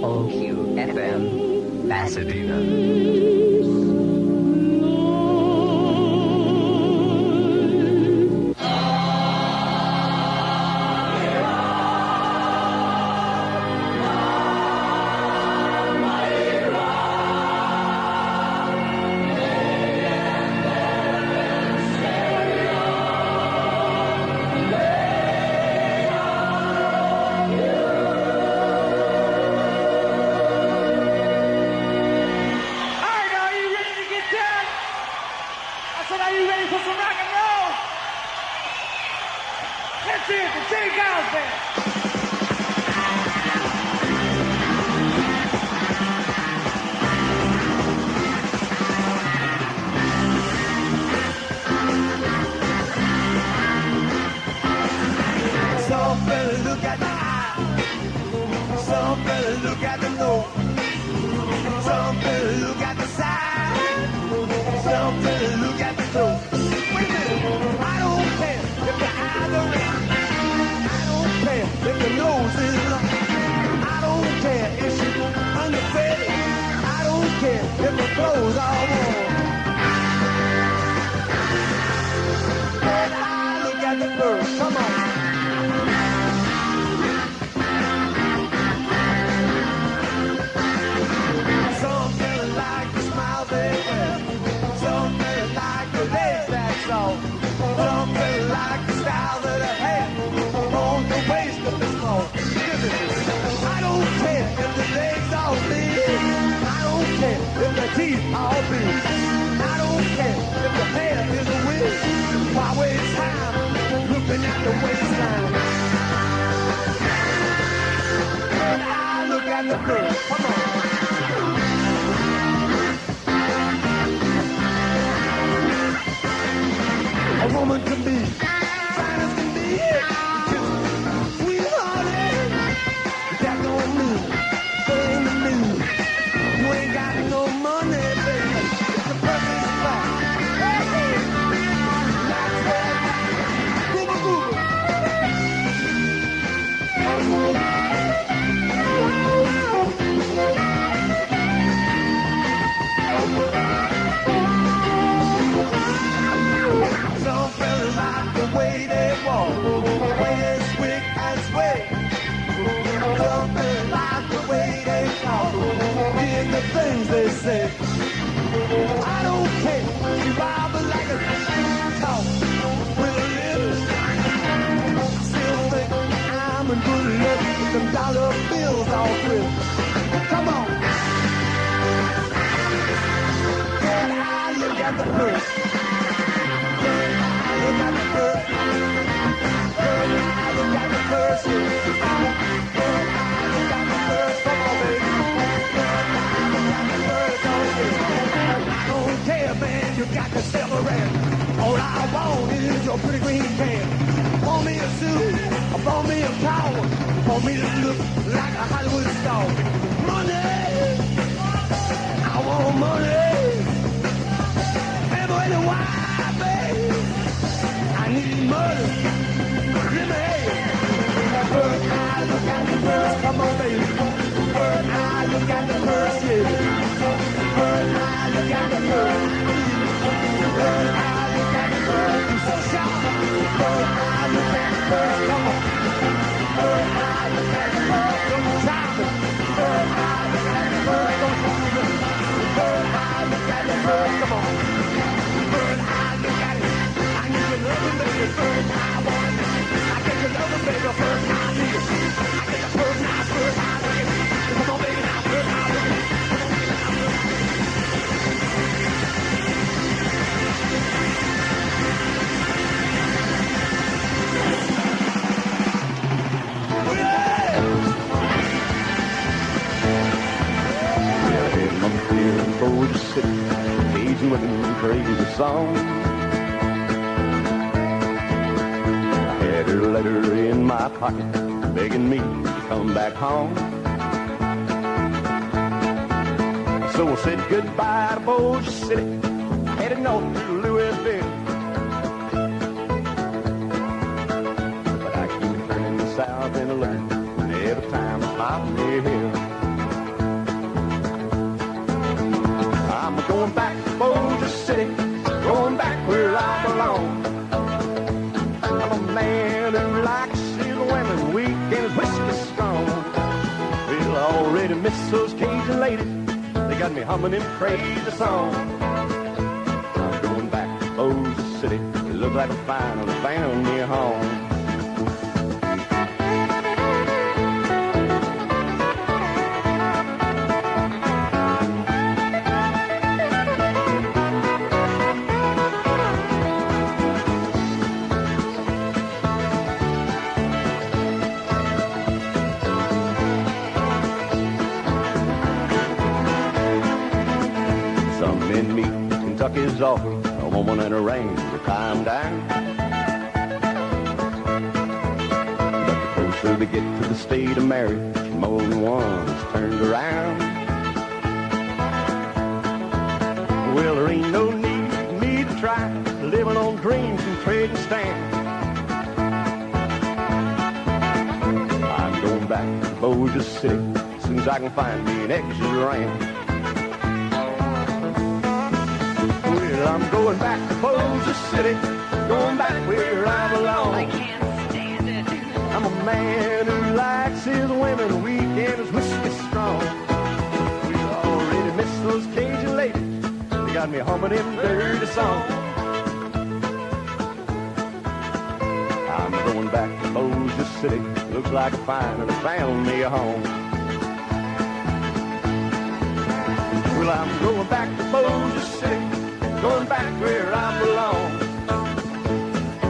KROQ FM, Pasadena. Song. I had her letter in my pocket, begging me to come back home. So I said goodbye to Bossier City, headed north to Louisville. But I keep turning south and looking every time I pop near here. already miss those Cajun ladies. They got me humming them crazy songs. I'm going back to Bossier City. It looks like I finally found me a home. Kentucky's offer a woman and a ring to climb down. But the closer we get to the state of marriage, more than one's turned around. Well, there ain't no need for me to try living on dreams and trading stamps. I'm going back to Bossier City as soon as I can find me an exit ramp. I'm going back to Bossier City, going back where I belong. I can't stand it. I'm a man who likes his women weak and his whiskey strong. We already missed those Cajun ladies. They got me humming them dirty songs. I'm going back to Bossier City. Looks like I finally found me a home. Well, I'm going back to Bossier City, going back where I belong.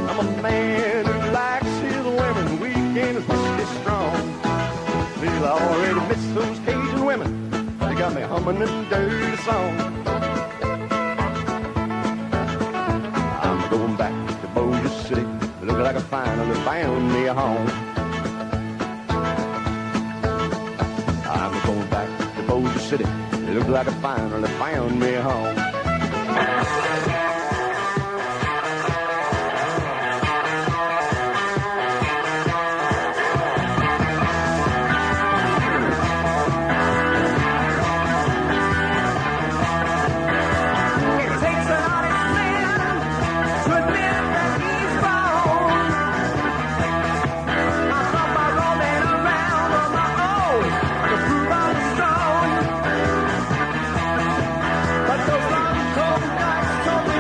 I'm a man who likes his women weak and his whiskey strong. Well, I already missed those Cajun women. They got me humming them dirty songs. I'm going back to Bossier City. Look like I finally found me a home. I'm going back to Bossier City. Look like I finally found me a home. But those long cold nights told me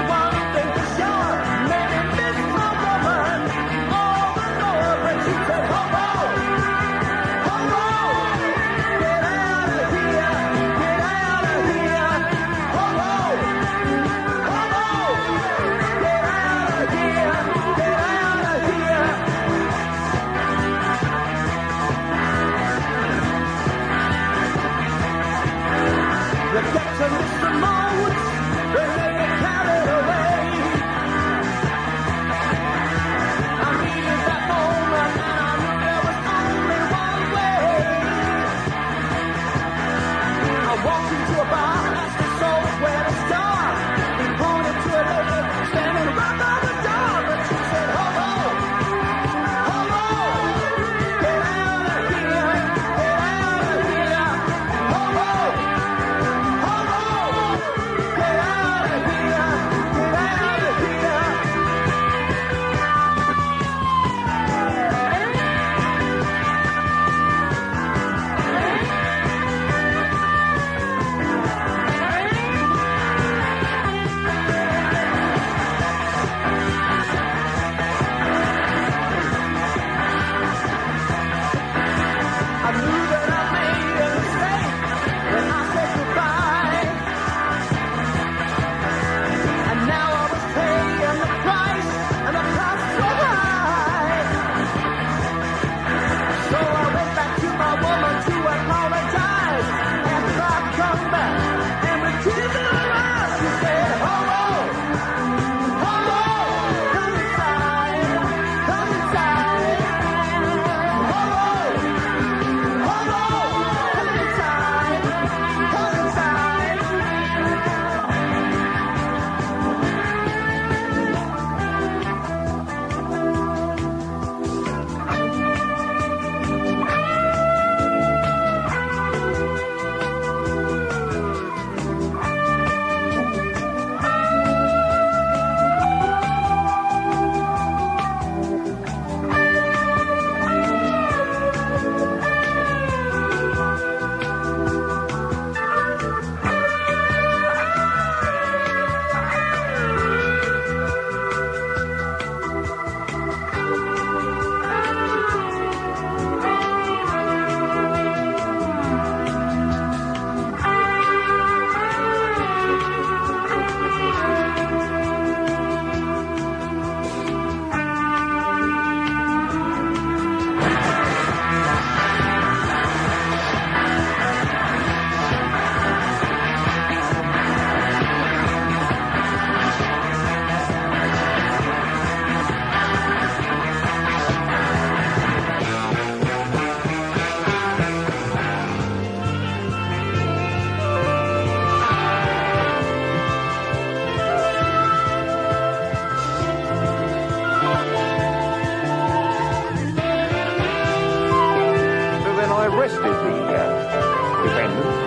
defendants.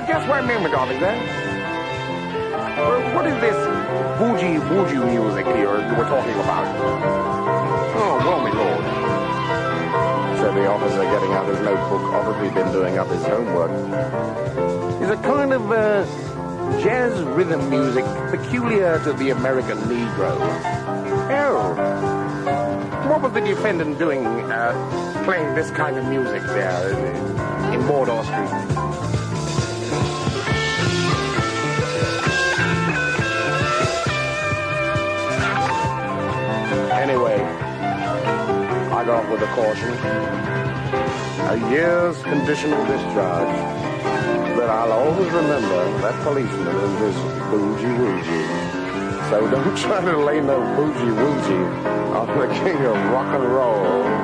Just one moment, officer. What is this bougie music here we're talking about? Oh, well, my lord, said the officer, getting out his notebook, obviously been doing up his homework. It's a kind of jazz rhythm music peculiar to the American Negro. Oh, what was the defendant doing playing this kind of music there in Wardour Street? Anyway, I got off with a caution. A year's conditional discharge. But I'll always remember that policeman and his bougie-woogie. So don't try to lay no bougie-woogie on the king of rock and roll.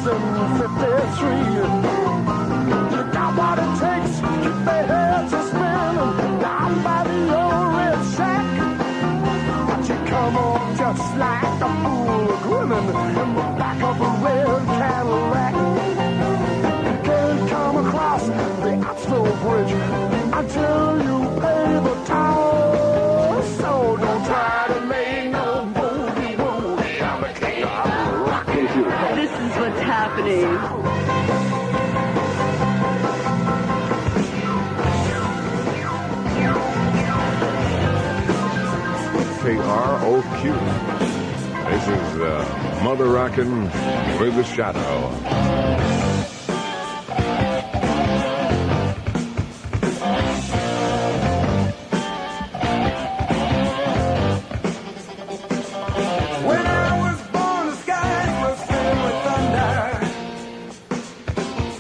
in 53. You got what it takes, keep their heads a spinning. Down by the old red shack, but you come on just like a fool grinning in the back of a red Cadillac. You can't come across the Oxford Bridge until you pay the toll. So don't try to make no boogie woogie. I'm a king of rock and roll. This is what's happening. KROQ. This is Mother Rockin' with the Shadoe. When I was born, the skies were filled with thunder.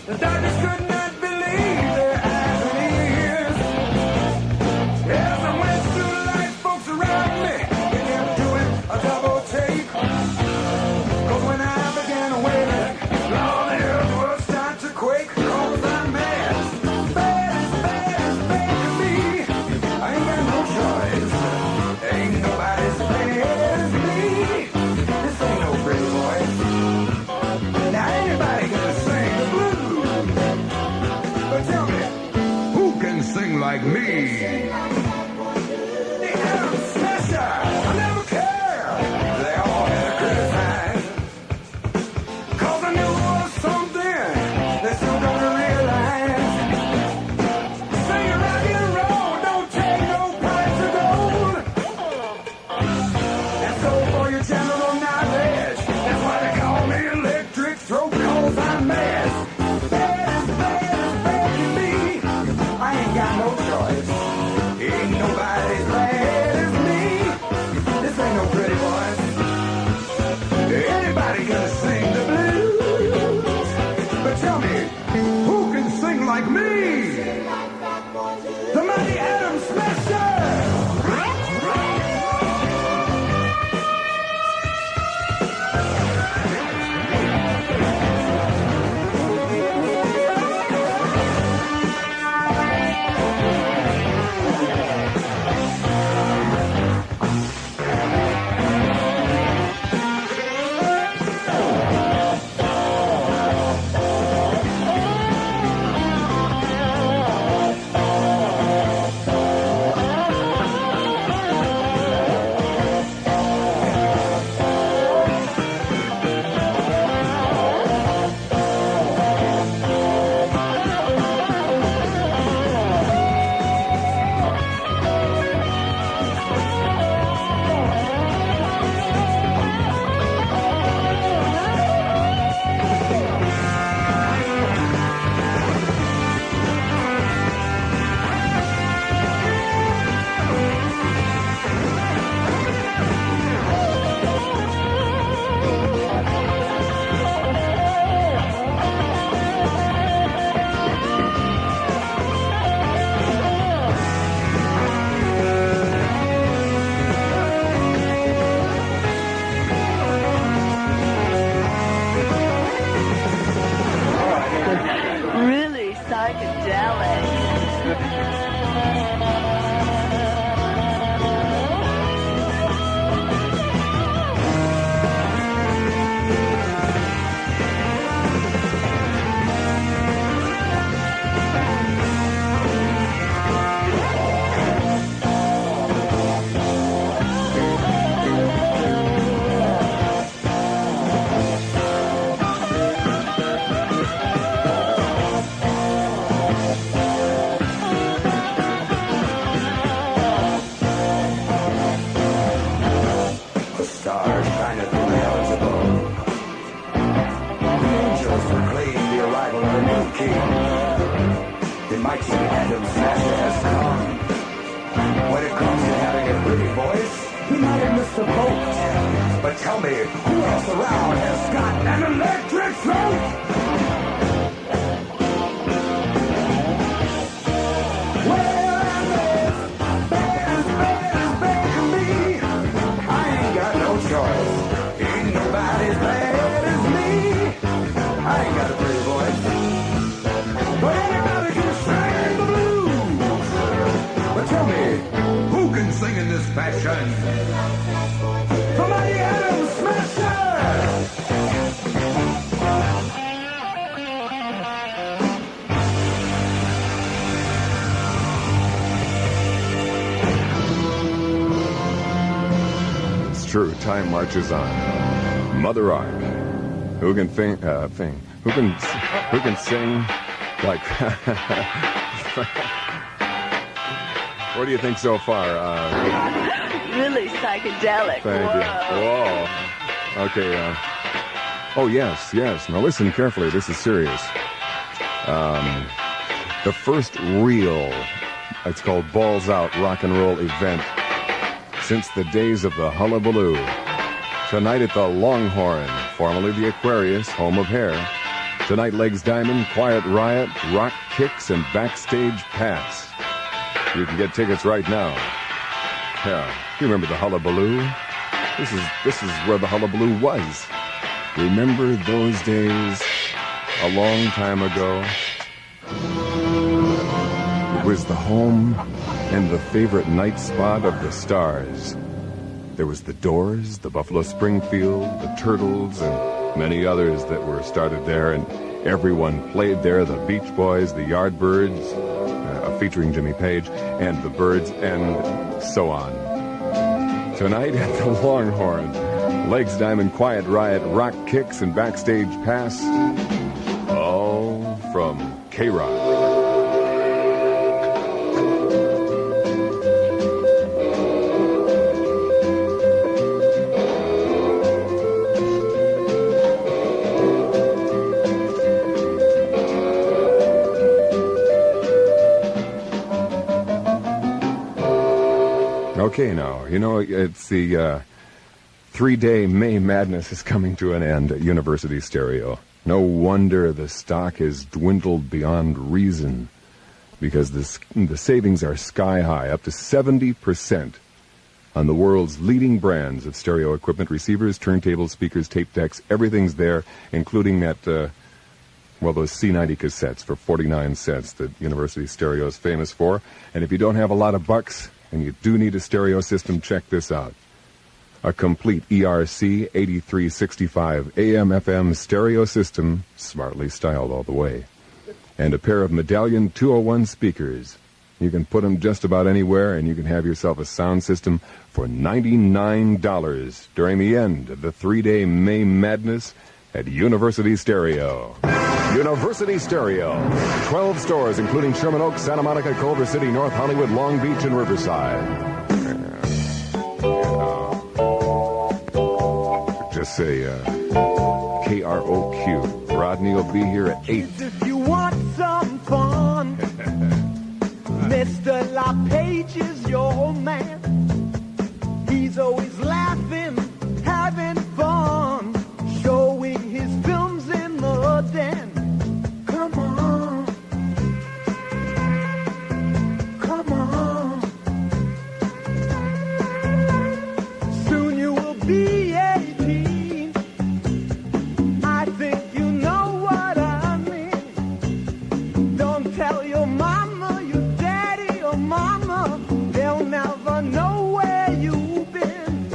The darkness could not believe their eyes and ears. As I went through life, folks around me began doing a double take. 'Cause when I began waiting, all the earth would start to quake. 'Cause I'm bad, bad to me. I ain't got no choice. Ain't nobody's bad as me. This ain't no pretty voice. Now anybody can sing the blues, but tell me, who can sing like me? The Adam Smasher, I never cared. They all had to criticize. 'Cause I knew it was something they still don't realize. Singing rock and roll don't take no price of gold. And so for your general knowledge, that's why they call me Electric Throat, 'cause I'm mad. Bad to me. I ain't got no choice. Ain't nobody's bad as me. This ain't no pretty voice. Anybody can sing the blues. But tell me, who can sing like me? The mighty Adam Smasher! Really psychedelic. The stars shining through the heavens above. The angels proclaim the arrival of a new king. The mighty Adam Smasher has come. When it comes to having a pretty voice, he might have missed the boat. But tell me, who else around has got an electric throat? Well, I'm bad to me. I ain't got no choice. Ain't nobody's bad as me. fashion. Somebody Adam Smasher! It's true, time marches on. Mother Rock. Who can sing like... What do you think so far? Really psychedelic. Thank you. Whoa. Okay. Oh, yes. Now listen carefully. This is serious. The first real, it's called Balls Out rock and roll event since the days of the Hullabaloo. Tonight at the Longhorn, formerly the Aquarius, home of hair. Tonight, Legs Diamond, Quiet Riot, Rock Kicks, and Backstage Pass. You can get tickets right now. Yeah, you remember the Hullabaloo? This is where the Hullabaloo was. Remember those days a long time ago? It was the home and the favorite night spot of the stars. There was the Doors, the Buffalo Springfield, the Turtles, and many others that were started there, and everyone played there. The Beach Boys, the Yardbirds, featuring Jimmy Page, and the Byrds, and so on. Tonight at the Longhorn, Legs Diamond, Quiet Riot, Rock Kicks, and Backstage Pass, all from KROQ. Okay, now, it's the 3-day May Madness is coming to an end at University Stereo. No wonder the stock has dwindled beyond reason, because the savings are sky high, up to 70% on the world's leading brands of stereo equipment, receivers, turntables, speakers, tape decks. Everything's there, including that, those C90 cassettes for 49 cents that University Stereo is famous for. And if you don't have a lot of bucks, and you do need a stereo system, check this out. A complete ERC 8365 AM/FM stereo system, smartly styled all the way. And a pair of Medallion 201 speakers. You can put them just about anywhere, and you can have yourself a sound system for $99 during the end of the 3-day May Madness at University Stereo. University Stereo. 12 stores, including Sherman Oaks, Santa Monica, Culver City, North Hollywood, Long Beach, and Riverside. Just say KROQ. Rodney will be here at 8. If you want some fun, Mr. LaPage is your man. He's always laughing, having fun, showing his films in the den. Come on, come on. Soon you will be 18. I think you know what I mean. Don't tell your mama, your daddy, or mama. They'll never know where you've been.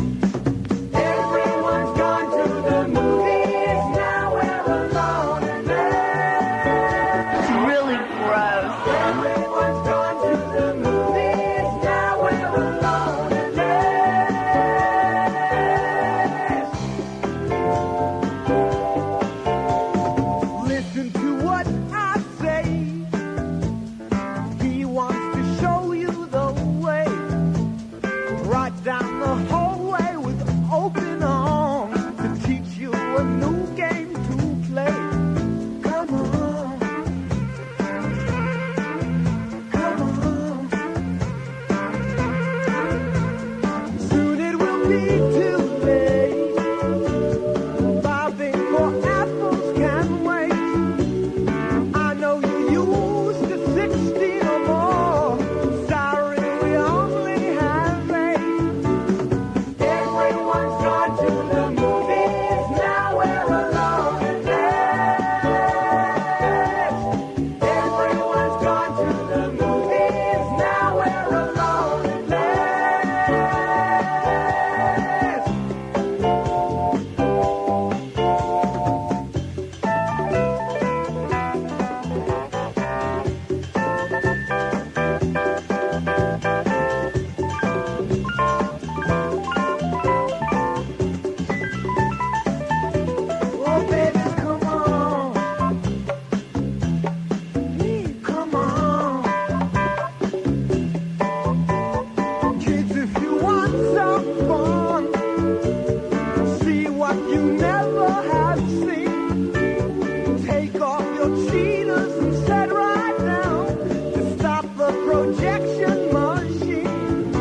your cheaters and sat right down to stop the projection machine.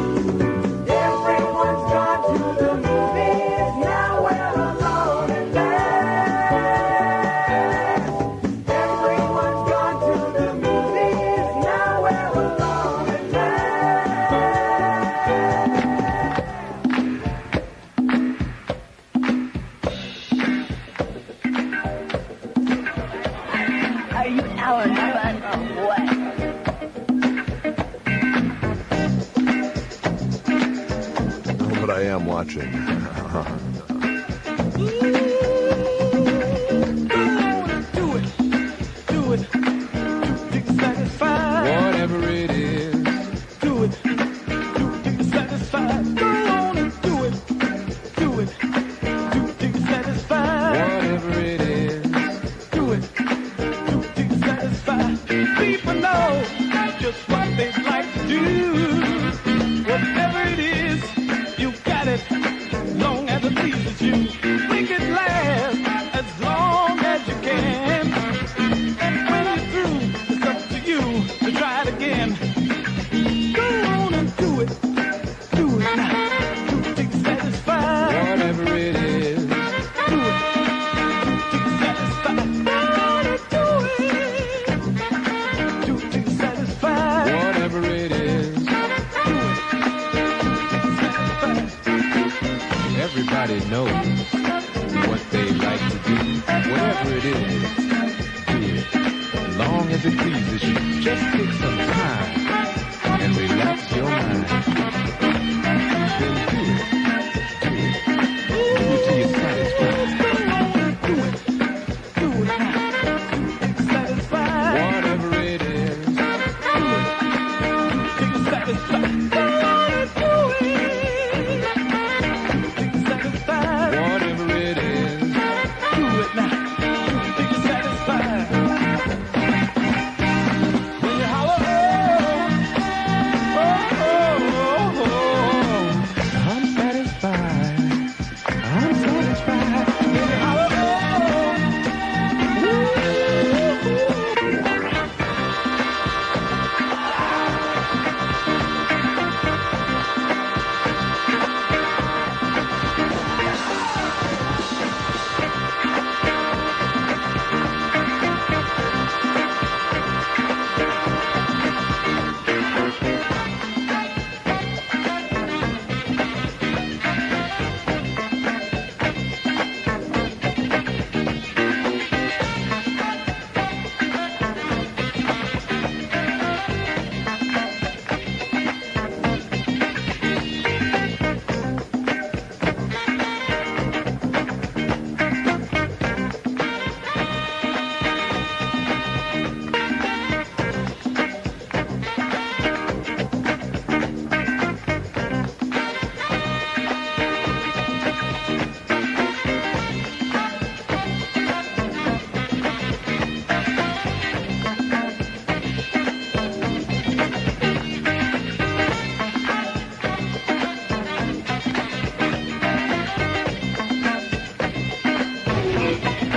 Everyone's gone to the movies, now we're alone at last. Everyone's gone to the movies, now we're alone at Are you Alan Fun or what? Oh, but I am watching. Whatever it is, do it. Do till you're satisfied. Go on and do it. Do it. Do till you're satisfied. Whatever it is, do it. Do till you're satisfied. People know just what they like to do. Whatever it is, you got it. As long as it pleases you. Make it last as long as you can. And when you're through, it's up to you to try it again. Go on and do it. Do it now. Do it till you're satisfied. Whatever it is. Do it. Do it till you're satisfied. Gotta do it. Do it till you're satisfied. Whatever it is. Do it. Satisfied. Everybody knows what they like to do. Whatever it is, do it. As long as it pleases you. Just take some time and relax your mind. Then do it. Do it. Do it till you're satisfied. Do it. Do it now. Satisfied. Whatever it is, Do it. Till you're satisfied. Gotta do it. Till you're satisfied. whatever it is. Do it now. Till you're satisfied. When you holler, oh, oh, oh, oh. I'm satisfied. I'm satisfied. When you holler,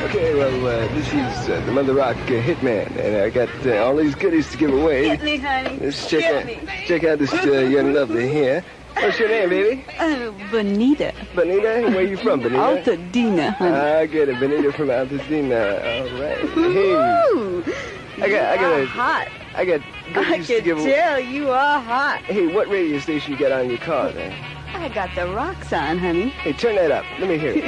Okay, well, this is the Mother Rock Hitman, and I got all these goodies to give away. Get me, honey. Let's Get me. check out this young lovely here. What's your name, baby? Bonita. Bonita? Where you from, Bonita? Altadena, honey. I get it, Bonita from Altadena. All right. Hey, Ooh, I got hot. I got I goodies to can give away. tell you are hot. Hey, what radio station you got on your car there? I got the rocks on, honey. Hey, turn that up. Let me hear it.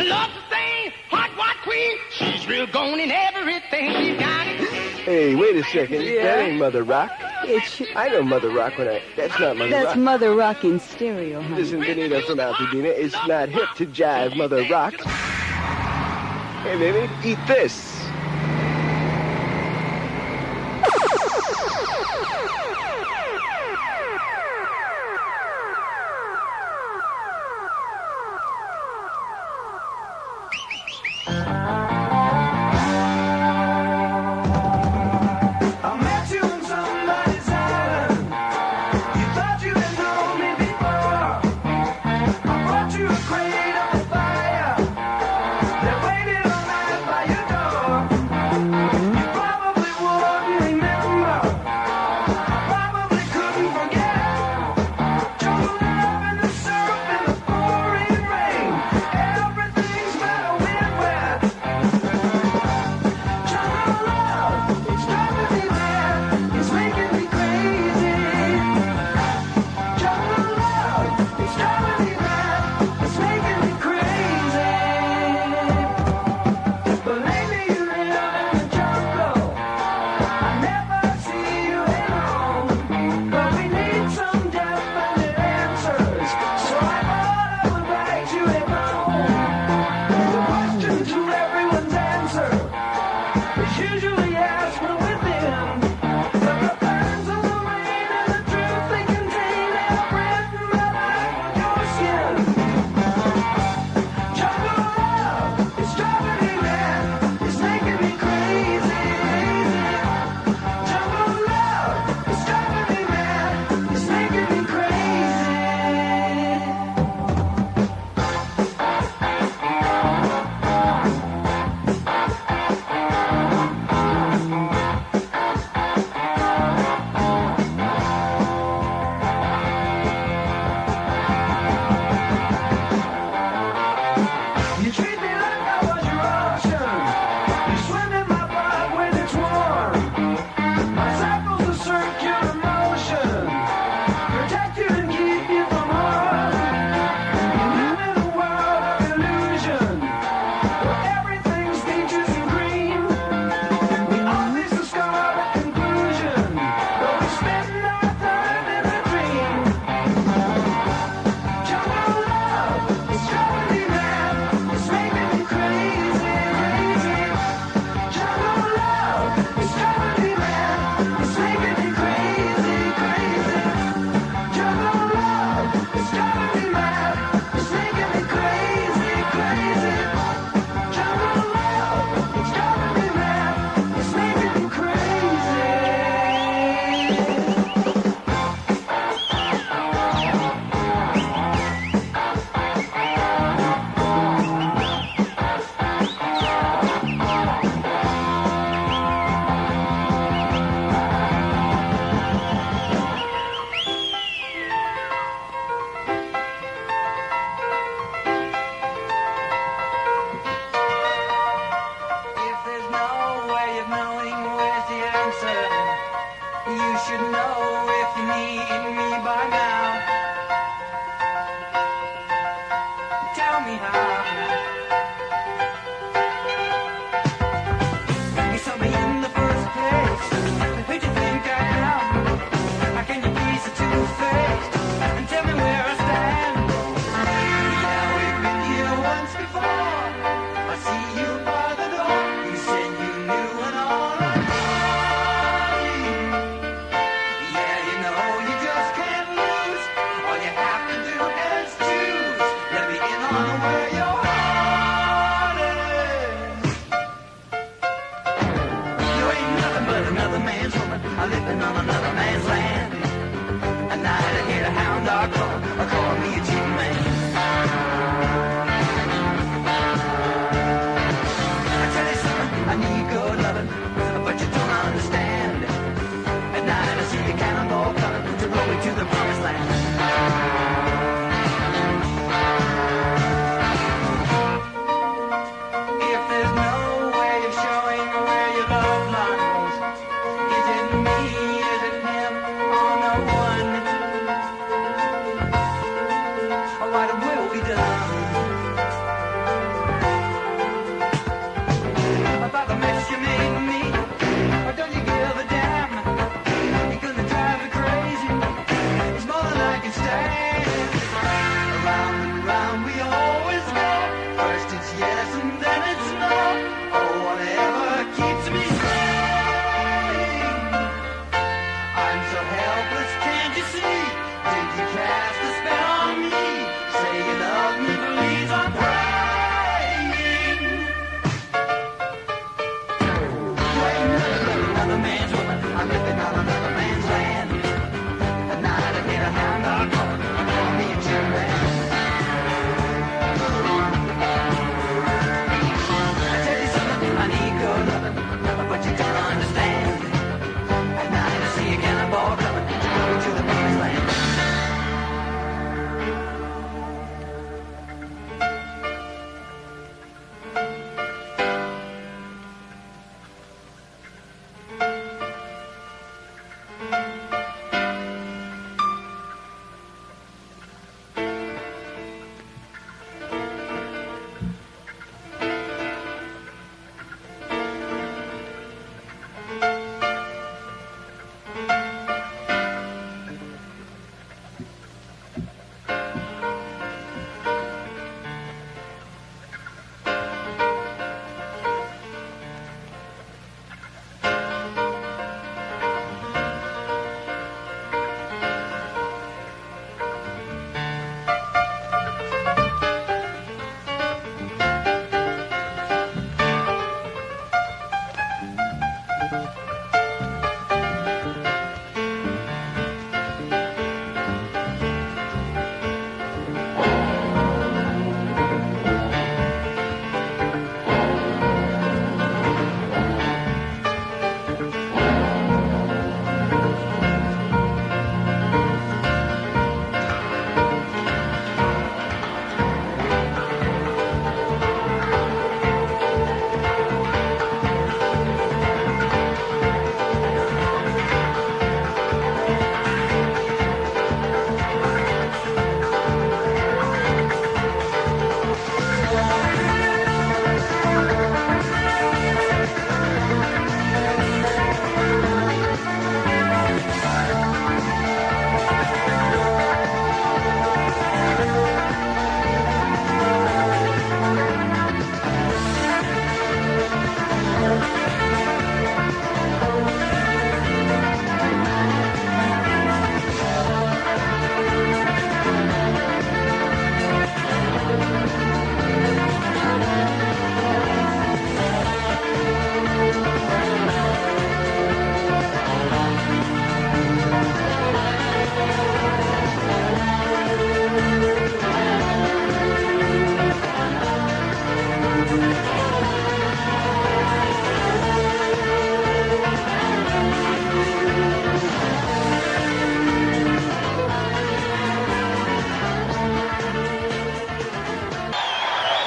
Love to sing, hot, white queen. She's real gone in everything. She got it. Hey, wait a second. Yeah. That ain't Mother Rock. It's I know Mother Rock when that's not Mother That's Rock. Mother Rock in stereo, honey. Listen, Benita from Altadena, it's not hip to jive Mother Rock. Hey, baby, eat this. I met you in somebody's island. You thought you had known me before. I brought you a crate of fire that waited all night by your door. It's usually asked from within. But the burns of the rain and the truth they contain are written right on your skin. Jungle love is driving me mad. It's making me crazy, crazy. Jungle love is driving me mad. It's making me crazy. You treat me like I was your option. You swim in my blood when it's warm. My cycle's a circular motion. Protect you and keep you from harm. You live in a world of illusion, where everything's peaches and cream. We all face the scarlet conclusion, but we spend our time in a dream. Jungle love is driving me mad. It's making me crazy, crazy. Jungle love is driving me mad. It's making me crazy, crazy. Jungle love is driving me mad. It's making me crazy, crazy. Jungle love is driving me mad. It's making me crazy. If there's no way of knowing where's the answer, you should know if you need me by now. Tell me how. You saw me in the first place. Who'd you think I am? How can you be so two-faced and tell me where I stand? Yeah, we've been here once before. I see you by the door. You said you knew an all I Yeah, you know you just can't lose. All you have to do is choose. Let me in on where your heart is. You ain't nothing but another man's woman. I'm living on another man's land. At night I hear a hound dog call me a cheating man. I tell you something, I need good loving, but you don't understand. At night I see a cannonball coming to roll me to the promised land. If there's no way of showing where your love lies, is it me, is it him, or no one? Or what will be done? About the mess you made me, or don't you give a damn? You're gonna drive me crazy. It's more than I can stand. Around and round we always go. First it's yes and then it's no. Oh, whatever keeps me sane. I'm so helpless, can't you see? Did you cast a spell on me? Say you love me, please, I'm praying. You ain't nothing but another man's woman. I'm living on another man's land. At night I hear a hound dog call me a cheering man. I tell you something, I need good loving, but you don't understand. At night I see a cannonball coming to go to the promised land.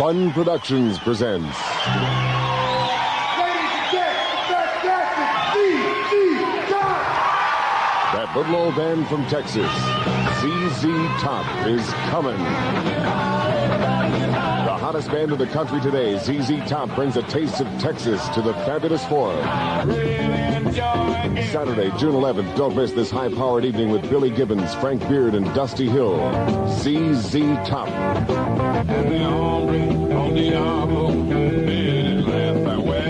Fun Productions presents that little old band from Texas, ZZ Top, is coming. The hottest band in the country today, ZZ Top, brings a taste of Texas to the Fabulous Four. Saturday, June 11th, don't miss this high-powered evening with Billy Gibbons, Frank Beard, and Dusty Hill. ZZ Top.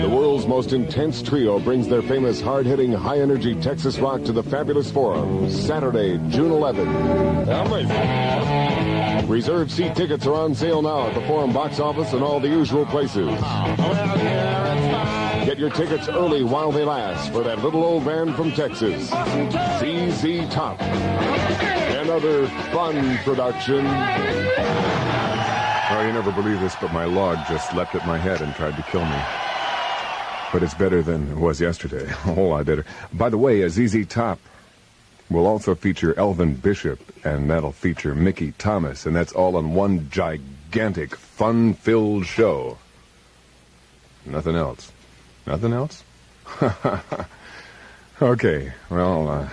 The world's most intense trio brings their famous hard-hitting, high-energy Texas rock to the Fabulous Forum. Saturday, June 11th. Reserved seat tickets are on sale now at the Forum box office and all the usual places. Get your tickets early while they last for that little old band from Texas, ZZ Top. Another fun production. Oh, you never believe this, but my log just leapt at my head and tried to kill me. But it's better than it was yesterday. A whole lot better. By the way, ZZ Top will also feature Elvin Bishop, and that'll feature Mickey Thomas, and that's all in one gigantic, fun-filled show. Nothing else. Nothing else? Okay, well,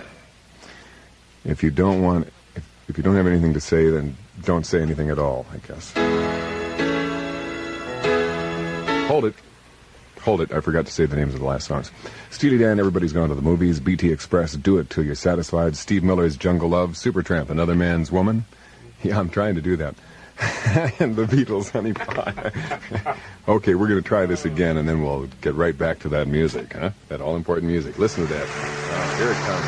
if you don't have anything to say, then don't say anything at all, I guess. Hold it. I forgot to say the names of the last songs. Steely Dan, Everybody's Gone to the Movies. BT Express, Do It Till You're Satisfied. Steve Miller's Jungle Love. Supertramp, Another Man's Woman. Yeah, I'm trying to do that. And the Beatles, Honey Pie. Okay, we're going to try this again, and then we'll get right back to that music, huh? That all-important music. Listen to that. Here it comes.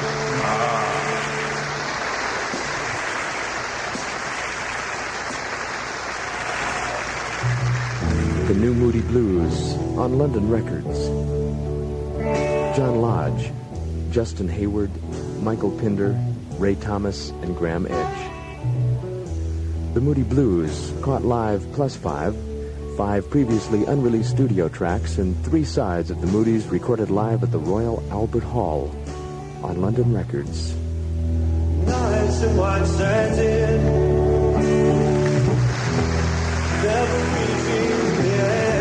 The New Moody Blues on London Records. John Lodge, Justin Hayward, Michael Pinder, Ray Thomas, and Graham Edge. The Moody Blues, caught live plus 5 previously unreleased studio tracks, and 3 sides of the Moody's recorded live at the Royal Albert Hall on London Records. Nice and white satin, never reaching the air.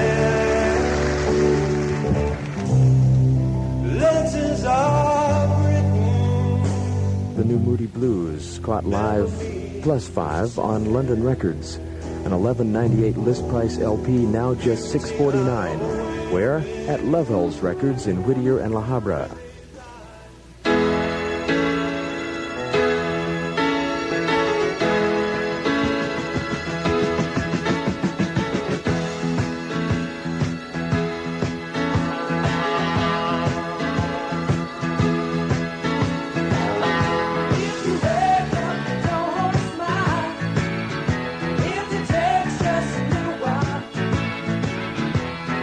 Letters are written. The New Moody Blues, caught live plus 5 on London Records. An $11.98 list price LP, now just $6.49. Where? At Lovells Records in Whittier and La Habra.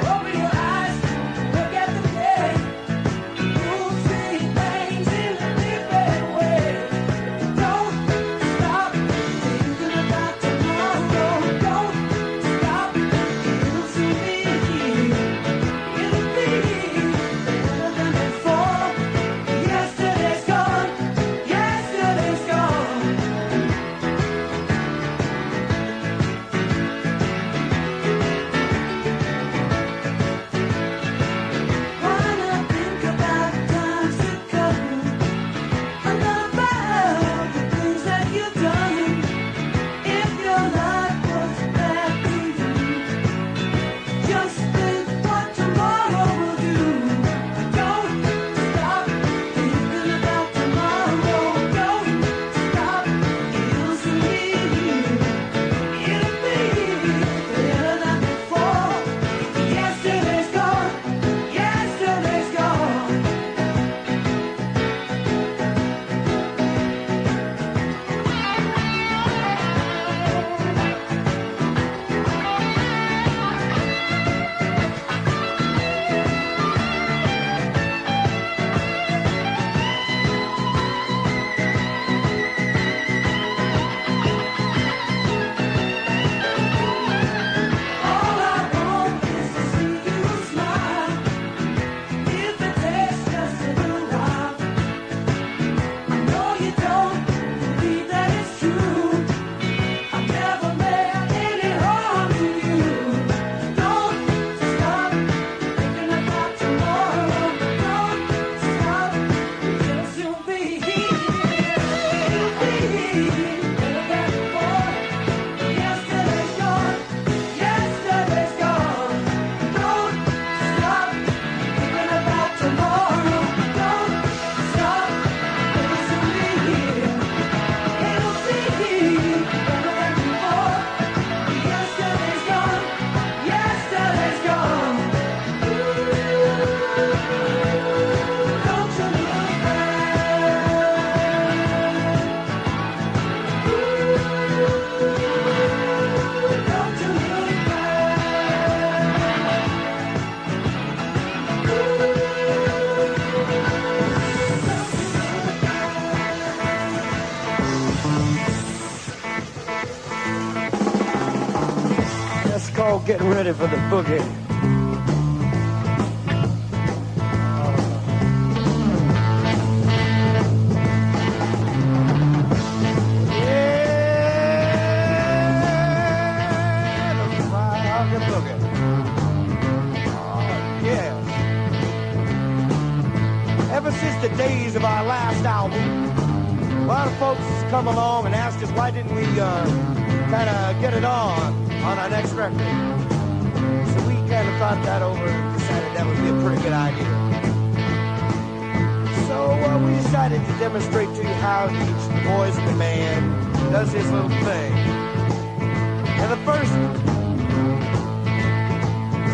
Open your eyes, look at the day. all getting ready for the boogie. The days of our last album, a lot of folks come along and asked us why didn't we kind of get it on our next record. So we kind of thought that over and decided that would be a pretty good idea. So we decided to demonstrate to you how each boys in the band does his little thing. And the first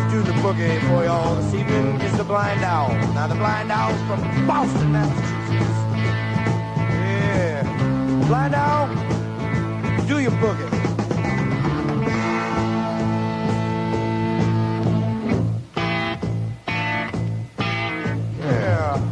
do the boogie for y'all this evening is the Blind Owl. Now the Blind Owl's from Boston, Massachusetts. Yeah. Blind Owl, do your boogie. Yeah.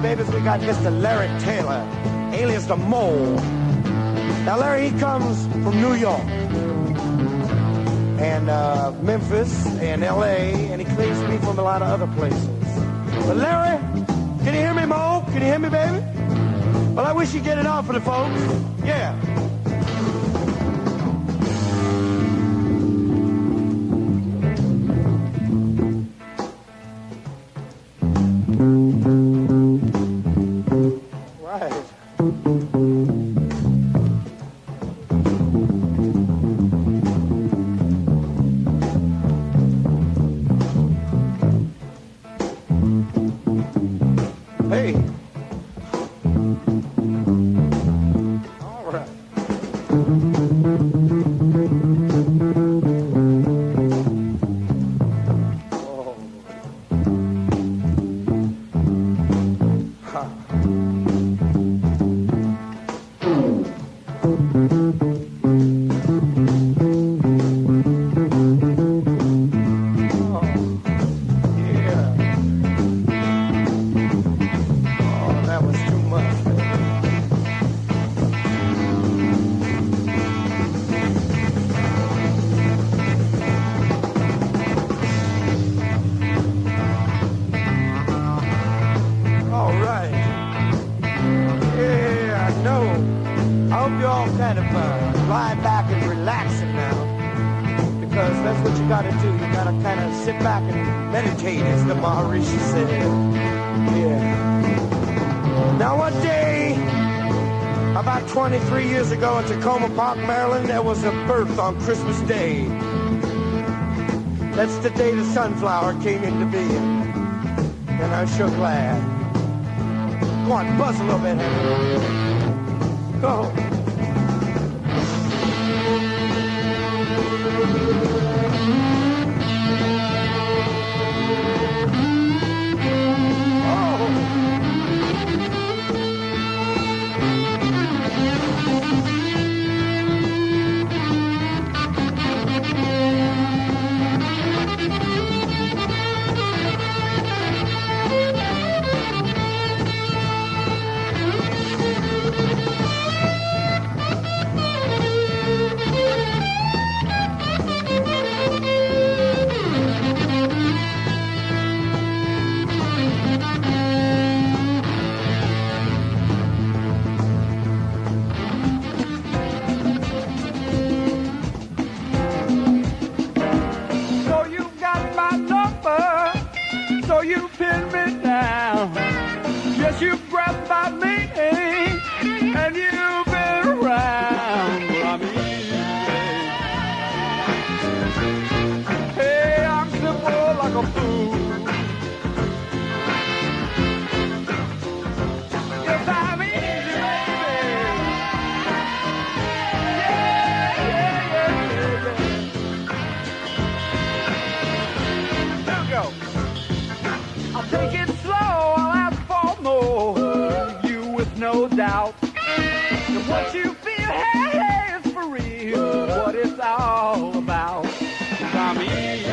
Babies, we got Mr. Larry Taylor, alias the Mole. Now, Larry, he comes from New York and Memphis and L.A., and he claims to be from a lot of other places. But Larry, can you hear me, Mo? Can you hear me, baby? Well, I wish you'd get it on for the folks. Yeah. About 23 years ago in Tacoma Park, Maryland, there was a birth on Christmas Day. That's the day the sunflower came into being. And I'm sure glad. Go on, buzz a little bit, Henry. Go. Yes, you grabbed by me, and you've been around. Well, I'm easy. Hey, I'm simple like a fool. Yes, I'm easy, baby. Here we go. I'll take it slow, I'll ask for more. You with no doubt. And what you feel, hey, is for real. What it's all about. 'Cause I'm easy.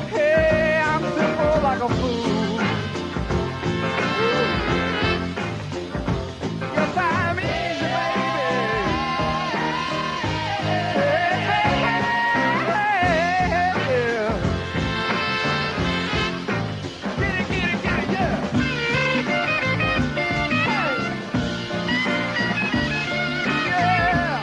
Hey, I'm simple like a fool. Yes, I'm easy, baby. Hey, hey, hey, hey. Get it, yeah.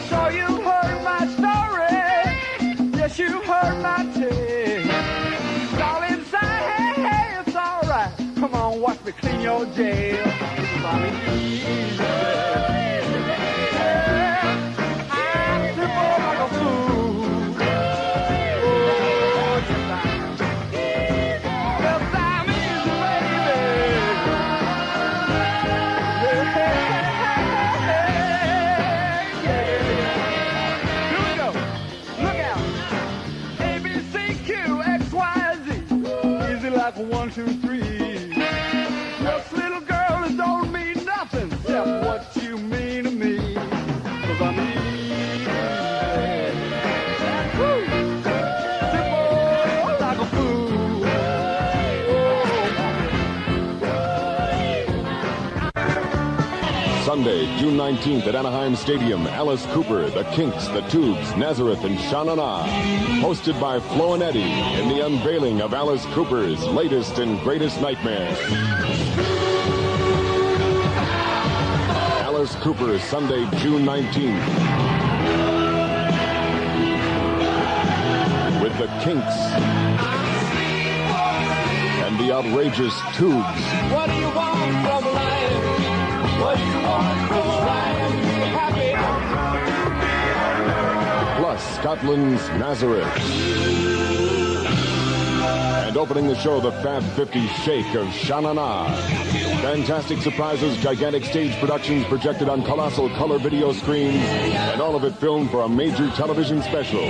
So you heard my story. Yes, you heard my tale. It's all inside. Hey, hey, it's all right. Come on, watch me clean your jail. 'Cause I'm easy. I'm simple like a fool. Oh, yes, I'm easy, baby. Here we go. Look out. A, B, C, Q, X, Y, Z. Easy like 1, 2, 3. This little girl, it don't mean nothing except what you mean to me. 'Cause I'm easy. Woo. Simple like a fool. Sunday, June 19th at Anaheim Stadium, Alice Cooper, The Kinks, The Tubes, Nazareth, and Sha Na Na. Hosted by Flo and Eddie in the unveiling of Alice Cooper's latest and greatest nightmare. Alice Cooper, Sunday, June 19th. With The Kinks and the outrageous Tubes. What do you want from life? What do you want from life? Happy. Plus Scotland's Nazareth. And opening the show, the Fab 50 Shake of Sha Na Na. Fantastic surprises, gigantic stage productions projected on colossal color video screens, and all of it filmed for a major television special.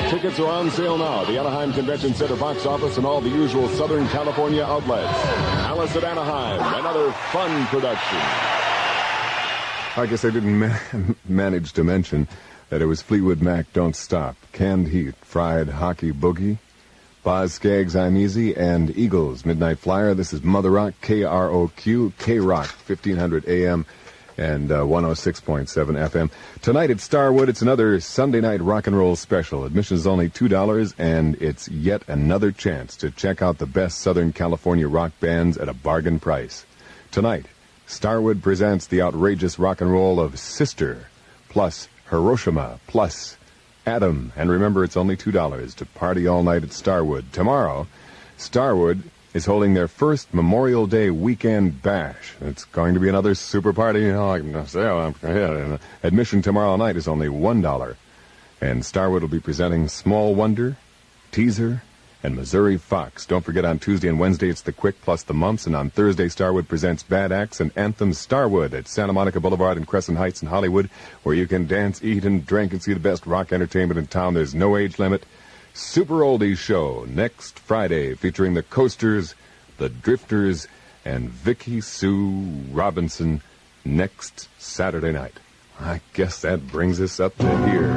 Tickets are on sale now. The Anaheim Convention Center box office and all the usual Southern California outlets. Alice at Anaheim, another fun production. I guess I didn't manage to mention that it was Fleetwood Mac, Don't Stop, Canned Heat, Fried Hockey Boogie, Boz Scaggs, I'm Easy, and Eagles, Midnight Flyer. This is Mother Rock, KROQ, KROQ, 1500 AM and 106.7 FM. Tonight at Starwood, it's another Sunday night rock and roll special. Admission is only $2, and it's yet another chance to check out the best Southern California rock bands at a bargain price. Tonight, Starwood presents the outrageous rock and roll of Sister, plus Hiroshima, plus Adam. And remember, it's only $2 to party all night at Starwood. Tomorrow, Starwood is holding their first Memorial Day weekend bash. It's going to be another super party. You know, I can say, admission tomorrow night is only $1. And Starwood will be presenting Small Wonder, Teaser, and Missouri Fox. Don't forget, on Tuesday and Wednesday, it's The Quick plus The Mumps, and on Thursday, Starwood presents Bad Axe and Anthem Starwood at Santa Monica Boulevard and Crescent Heights in Hollywood, where you can dance, eat, and drink and see the best rock entertainment in town. There's no age limit. Super Oldies Show next Friday, featuring the Coasters, the Drifters, and Vicky Sue Robinson next Saturday night. I guess that brings us up to here.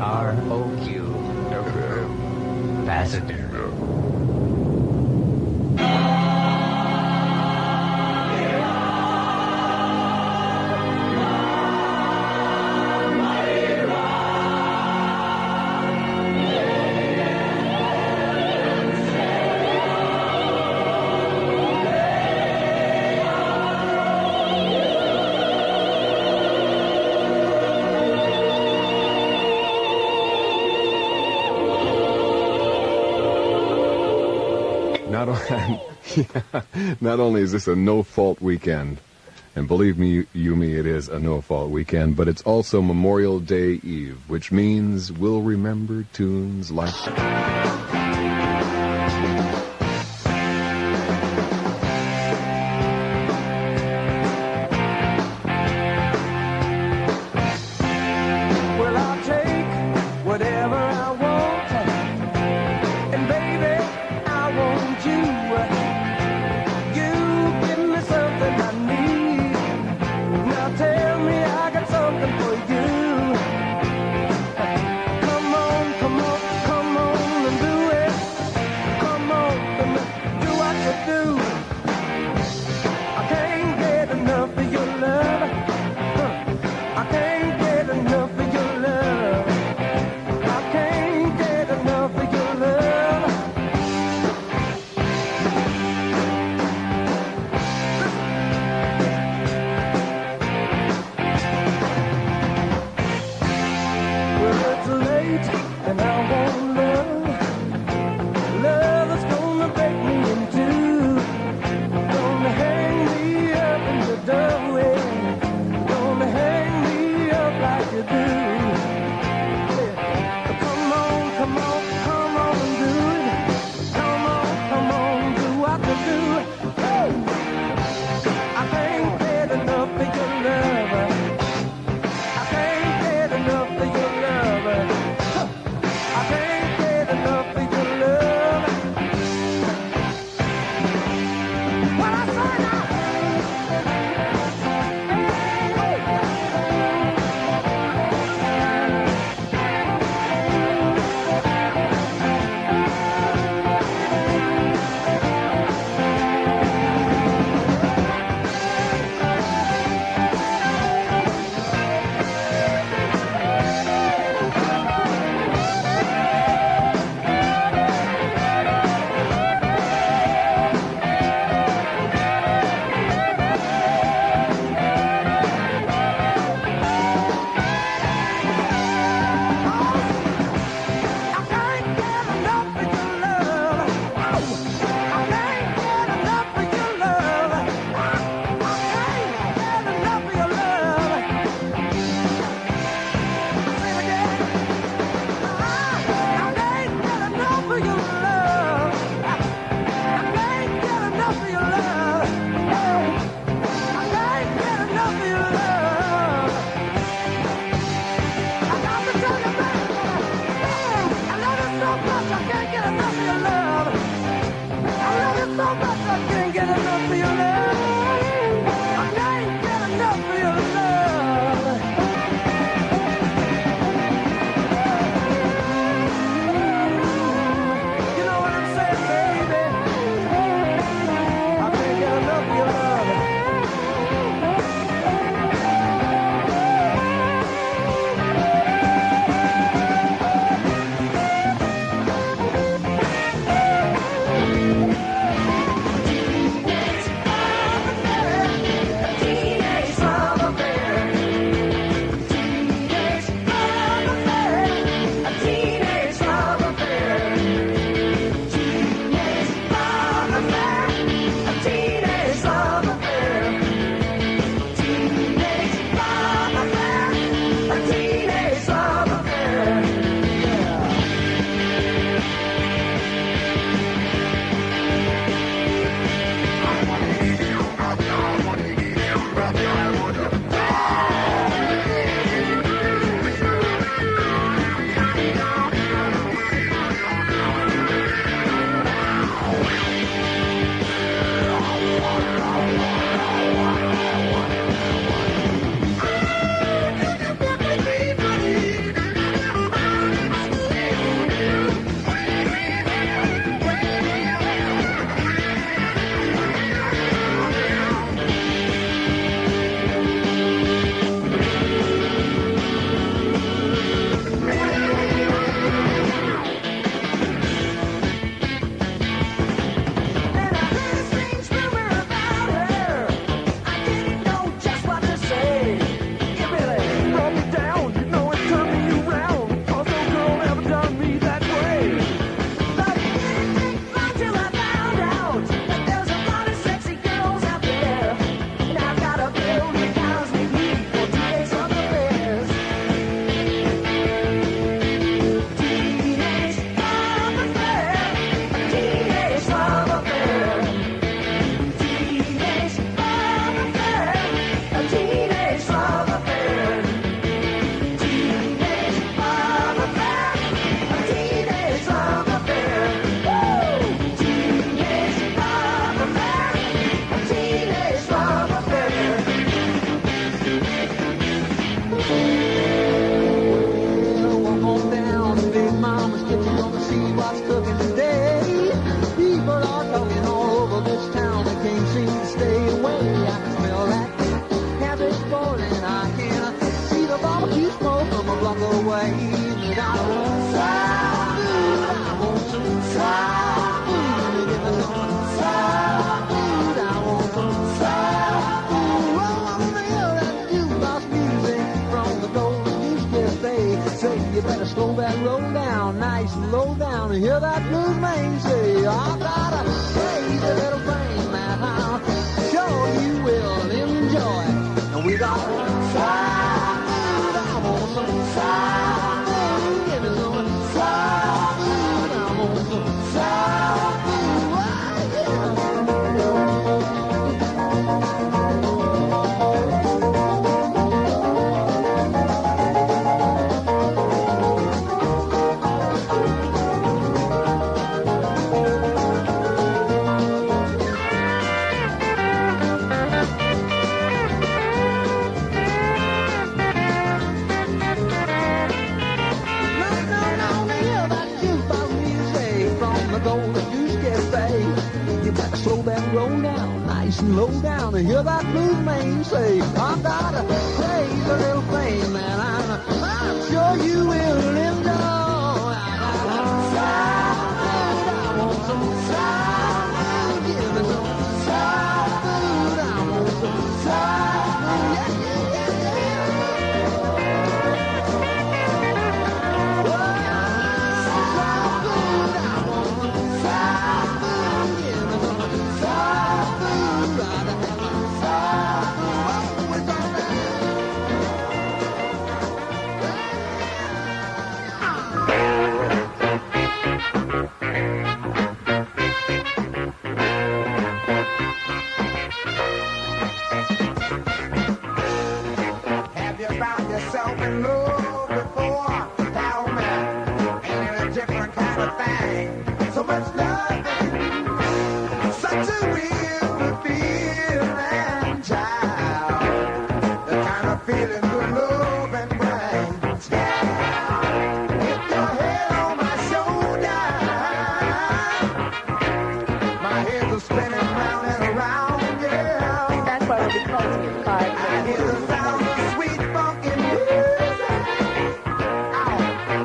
KROQ FM Pasadena. Not only is this a no-fault weekend, and believe me, Yumi, it is a no-fault weekend, but it's also Memorial Day Eve, which means we'll remember tunes like... Well, I'll take whatever I want, and baby, I want you. You give me something I need. Now tell me I got something for you. Come on, come on, come on and do it. Come on and do what you do. I can't get enough of your love. I can't get enough of your love. I can't get enough of your love. Well, it's late and I want love. Love that's gonna break me in two. Gonna hang me up in the doorway. Gonna hang me up like you do. Yeah. Come on, come on, come on and do it. Come on, do what you do. Woo! I can't get enough of your love. I can't get enough of your love. I can't get enough of your love. What I say now? Slow that roll down, nice and low down, and hear that blues man say, I got a crazy little thing, man. I'm sure you will enjoy. I want some soul food. Give me some soul food. I want some soul food. Yeah, yeah, yeah, yeah. Have you found yourself in love before? Tell me, ain't it a different kind of thing? So much loving, such a real feeling, child. The kind of feeling good loving brings. Yeah, with your head on my shoulder, my head is spinning round and around, yeah. That's why we'll be closing at 5 I hear the sound of sweet funky music. Ow.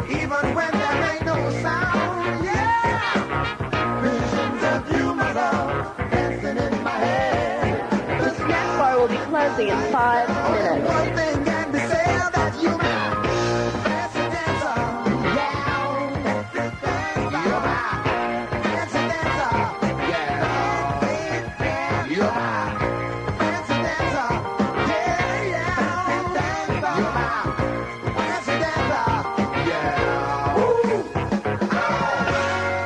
Even when there ain't no sound, yeah. Visions of you, my love, dancing in my head. The Snack bar will be closing in 5 minutes. one thing can be said that you my fancy dancer. Yeah, fancy dancer. You're my fancy dancer. Yeah, baby, you're my fancy dancer. Yeah, yeah, fancy dancer. You're my fancy dancer. Yeah, ooh,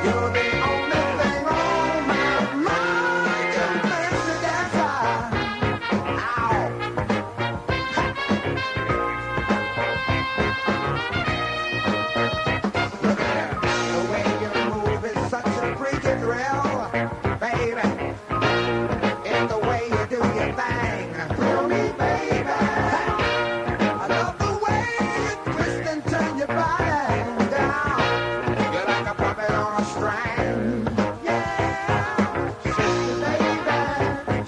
you're the only thing on my mind. You're fancy dancer. Ow. The way you move is such a freaky thrill, baby. It's the way you do your thing. Thrill me, baby. I love the way you twist and turn your body down. You're like a puppet on a string. Yeah. Shake it, baby.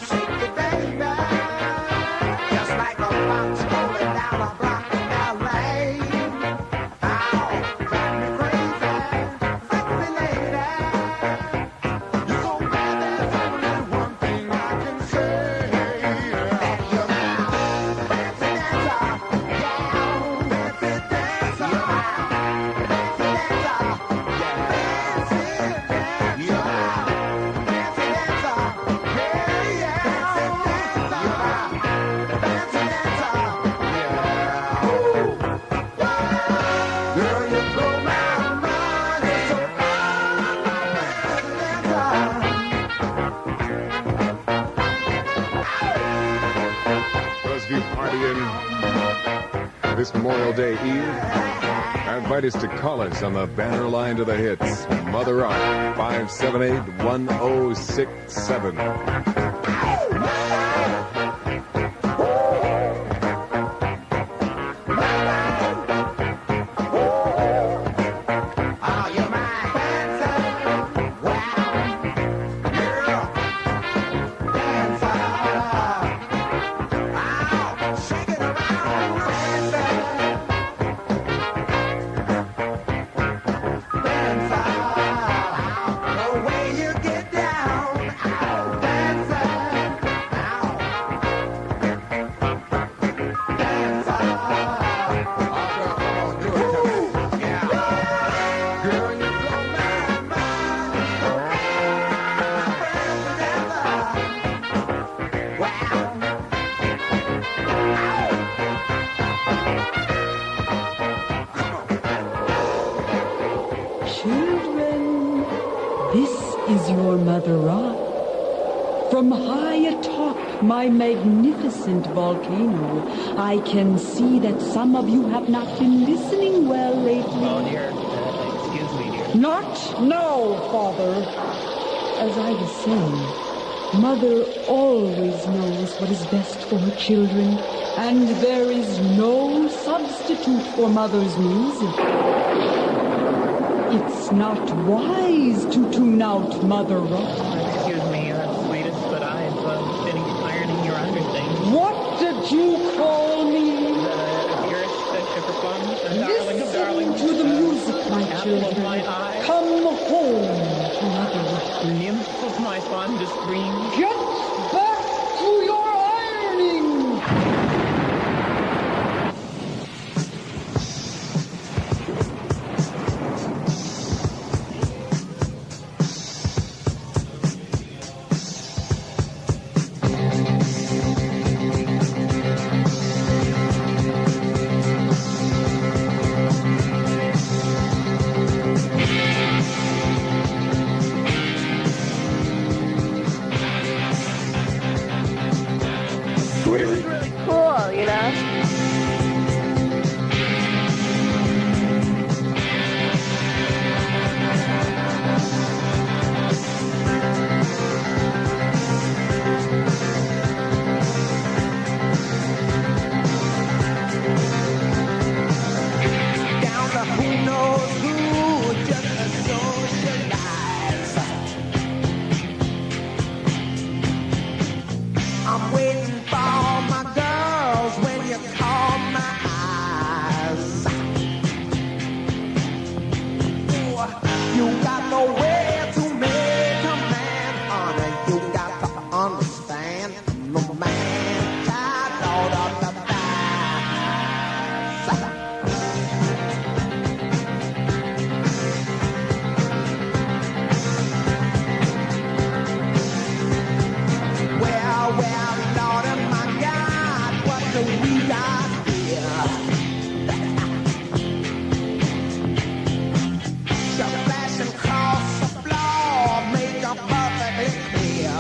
Shake it, baby. Just like a fox rolling down a block in L.A. Ow, drive me crazy, sexy lady. You're so bad, there's only one thing I can say. That you're my fancy dancer, yeah, fancy dancer, you're my fancy dancer, yeah, fancy dancer, you're my fancy dancer, yeah, yeah, fancy dancer, you're my fancy dancer, yeah. Ooh. Girl, you blow my mind, you're so fine, my fancy dancer. Those of you partying this Memorial Day Eve, I invite us to call us on the banner line to the hits. Mother Rock, 578-1067. Oh, you're my dancer. Wow. Girl. Dancer. Ow. Shake it around. Dancer. Dancer. The way you get down. Ow. Dancer. Ow. Dancer. Oh, girl, come on, do it to me. Yeah. Girl, you blow my mind. You're so fancy dancer. Wow. Children, this is your Mother Rock. From high atop my magnificent volcano, I can see that some of you have not been listening well lately. Oh, dear. Excuse me, dear. Not now, Father. As I was saying, Mother always knows what is best for her children, and there is no substitute for Mother's music. It's not wise to tune out Mother Rock. Excuse me, my fondest dreams. Get back to your ironing! It was really cool, you know? Down to who knows who, just to socialize. I'm waiting for my girls when you call my eyes. Ooh, you got no way to make a man, honey. You got to understand, no man, child, out of the thighs. Well, Lord, oh my God, what do we got here? The flashing across the floor make a perfectly clear.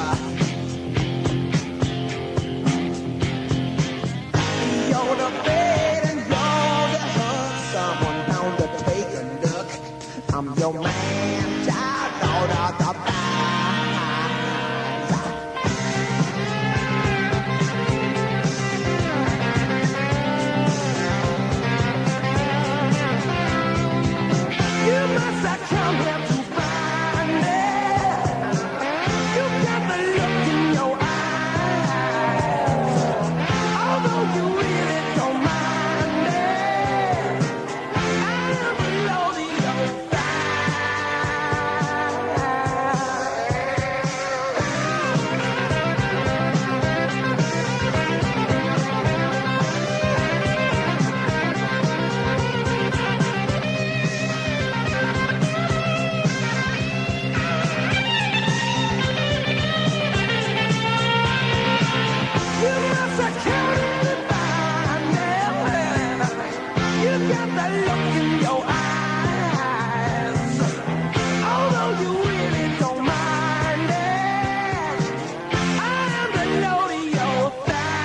You're the bed and you're the hug, someone down to take a look. I'm your man, child, out of the thighs. You must have come here to find me. You got the look in your eyes. Although you really don't mind me, I am below the other You must have come here to find me. You got the look in your eyes. Although you really don't mind it, I am below your thighs.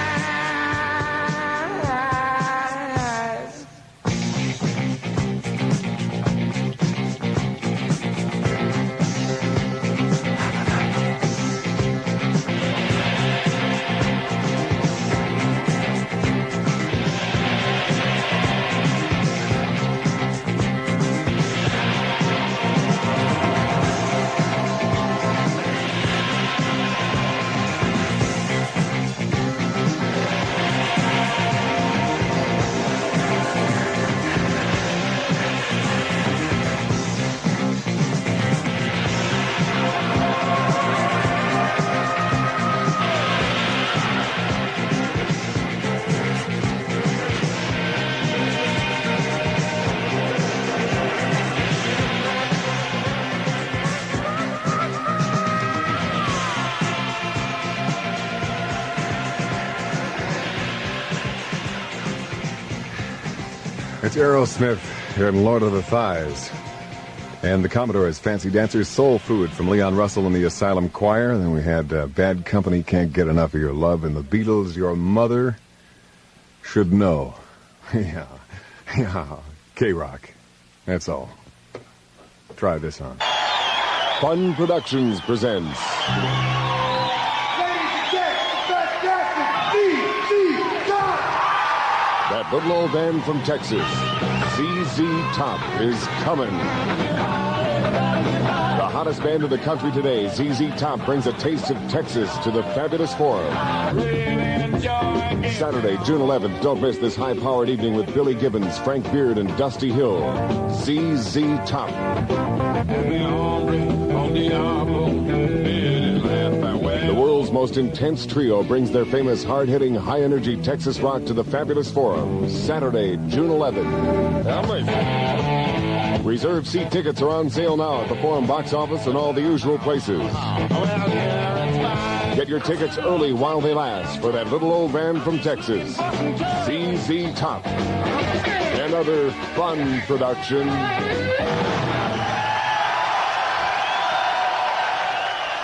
It's Aerosmith here in Lord of the Thighs. And the Commodores, Fancy Dancers, Soul Food from Leon Russell and the Asylum Choir. Then we had Bad Company, Can't Get Enough of Your Love, and the Beatles, Your Mother Should Know. Yeah. KROQ. That's all. Try this on. Fun Productions presents that little old band from Texas, ZZ Top, is coming. The hottest band of the country today, ZZ Top, brings a taste of Texas to the Fabulous Forum. Saturday, June 11th, don't miss this high-powered evening with Billy Gibbons, Frank Beard, and Dusty Hill. ZZ Top. most intense trio brings their famous hard-hitting, high-energy Texas rock to the Fabulous Forum, Saturday, June 11th. Reserved seat tickets are on sale now at the Forum box office and all the usual places. Get your tickets early while they last for that little old band from Texas, ZZ Top. Another fun production.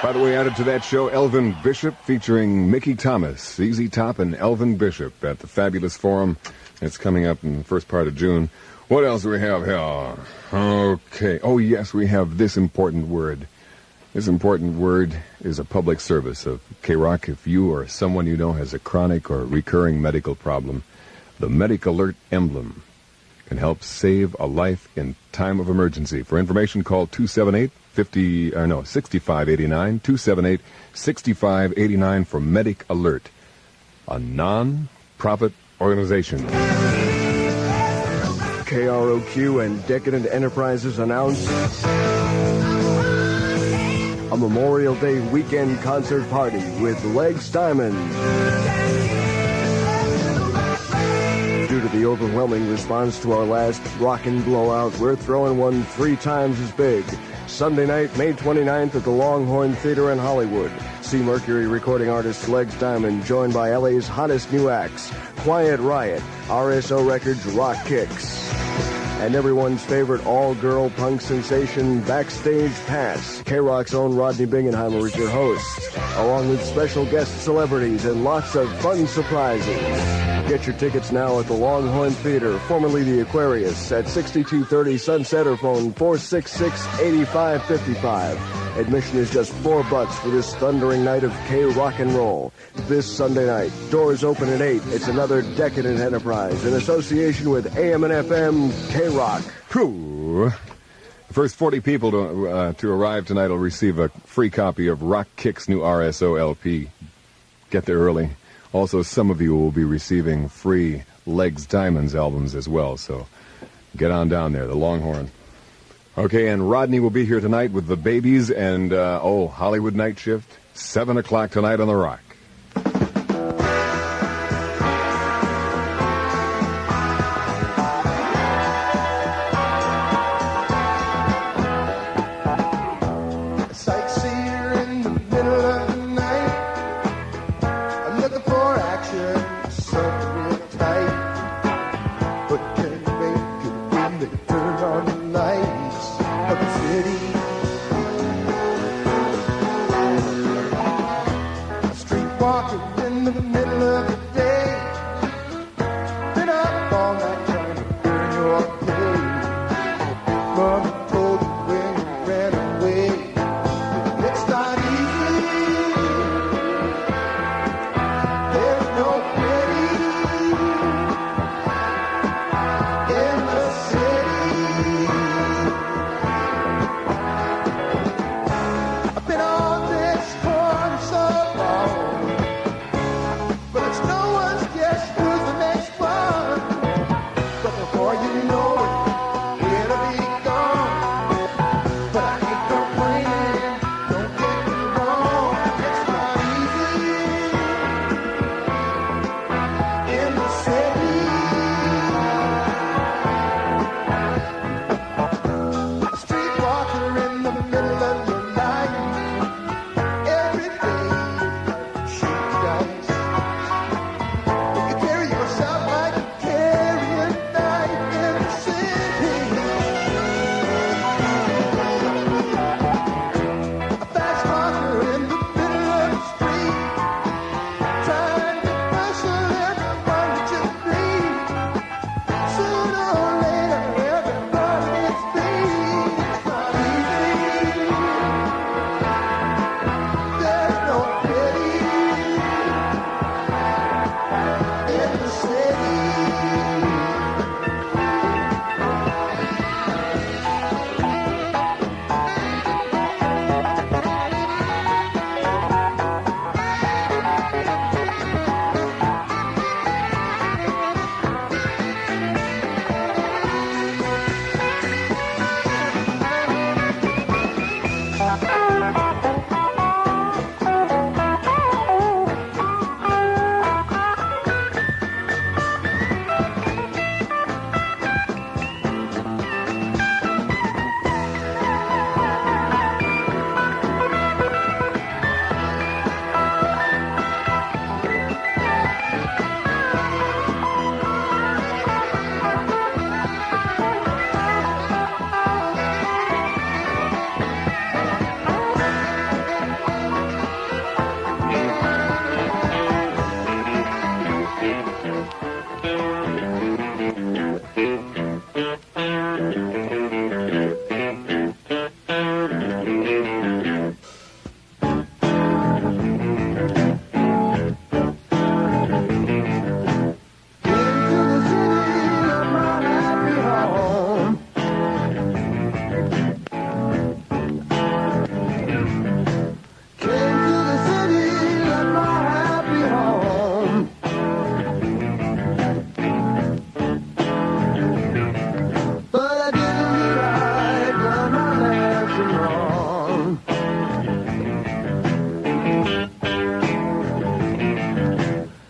By the way, added to that show, Elvin Bishop featuring Mickey Thomas, ZZ Top, and Elvin Bishop at the Fabulous Forum. It's coming up in the first part of June. What else do we have here? Okay. Oh, yes, we have this important word. This important word is a public service of KROQ. If you or someone you know has a chronic or recurring medical problem, the Medic Alert emblem can help save a life in time of emergency. For information, call 278-6589, 278-6589 for Medic Alert, a non-profit organization. KROQ and Decadent Enterprises announce a Memorial Day weekend concert party with Legs Diamond. Due to the overwhelming response to our last Rockin' Blowout, we're throwing one 3 times as big. Sunday night, May 29th at the Longhorn Theater in Hollywood. See Mercury recording artist Legs Diamond, joined by LA's hottest new acts, Quiet Riot, RSO Records' Rock Kicks, and everyone's favorite all-girl punk sensation, Backstage Pass. KROQ's own Rodney Bingenheimer is your host, along with special guest celebrities and lots of fun surprises. Get your tickets now at the Longhorn Theater, formerly the Aquarius, at 6230 Sunset, or phone 466-8555. Admission is just $4 for this thundering night of K-Rock and Roll. This Sunday night, doors open at 8. It's another Decadent Enterprise in association with AM and FM K-Rock. Whew. The first 40 people to arrive tonight will receive a free copy of Rock Kick's new RSO LP. Get there early. Also, some of you will be receiving free Legs Diamonds albums as well, so get on down there, the Longhorn. Okay, and Rodney will be here tonight with the Babies and, Hollywood Night Shift, 7 o'clock tonight on The Rock. Sightseer in the middle of the night. I'm looking for action, something real tight. What can make it when they turn on the lights of the city? A street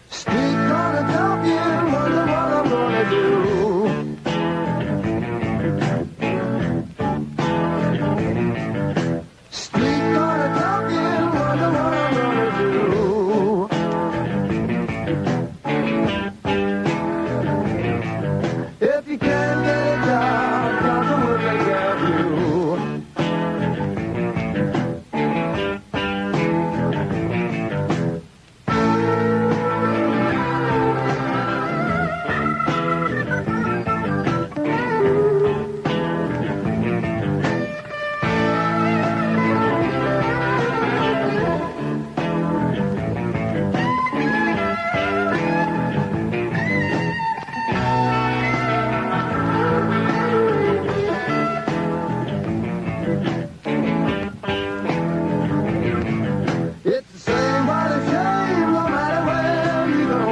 Street corner talking, wonder what I'm gonna do. Street corner talking, wonder what I'm gonna do. If you can't get a job, nothing will take care of you. It's the same but a shame no matter where you go.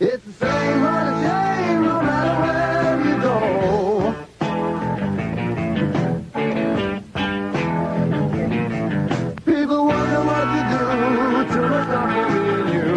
It's the same but a shame no matter where you go. People wonder what you do to the stuff in you.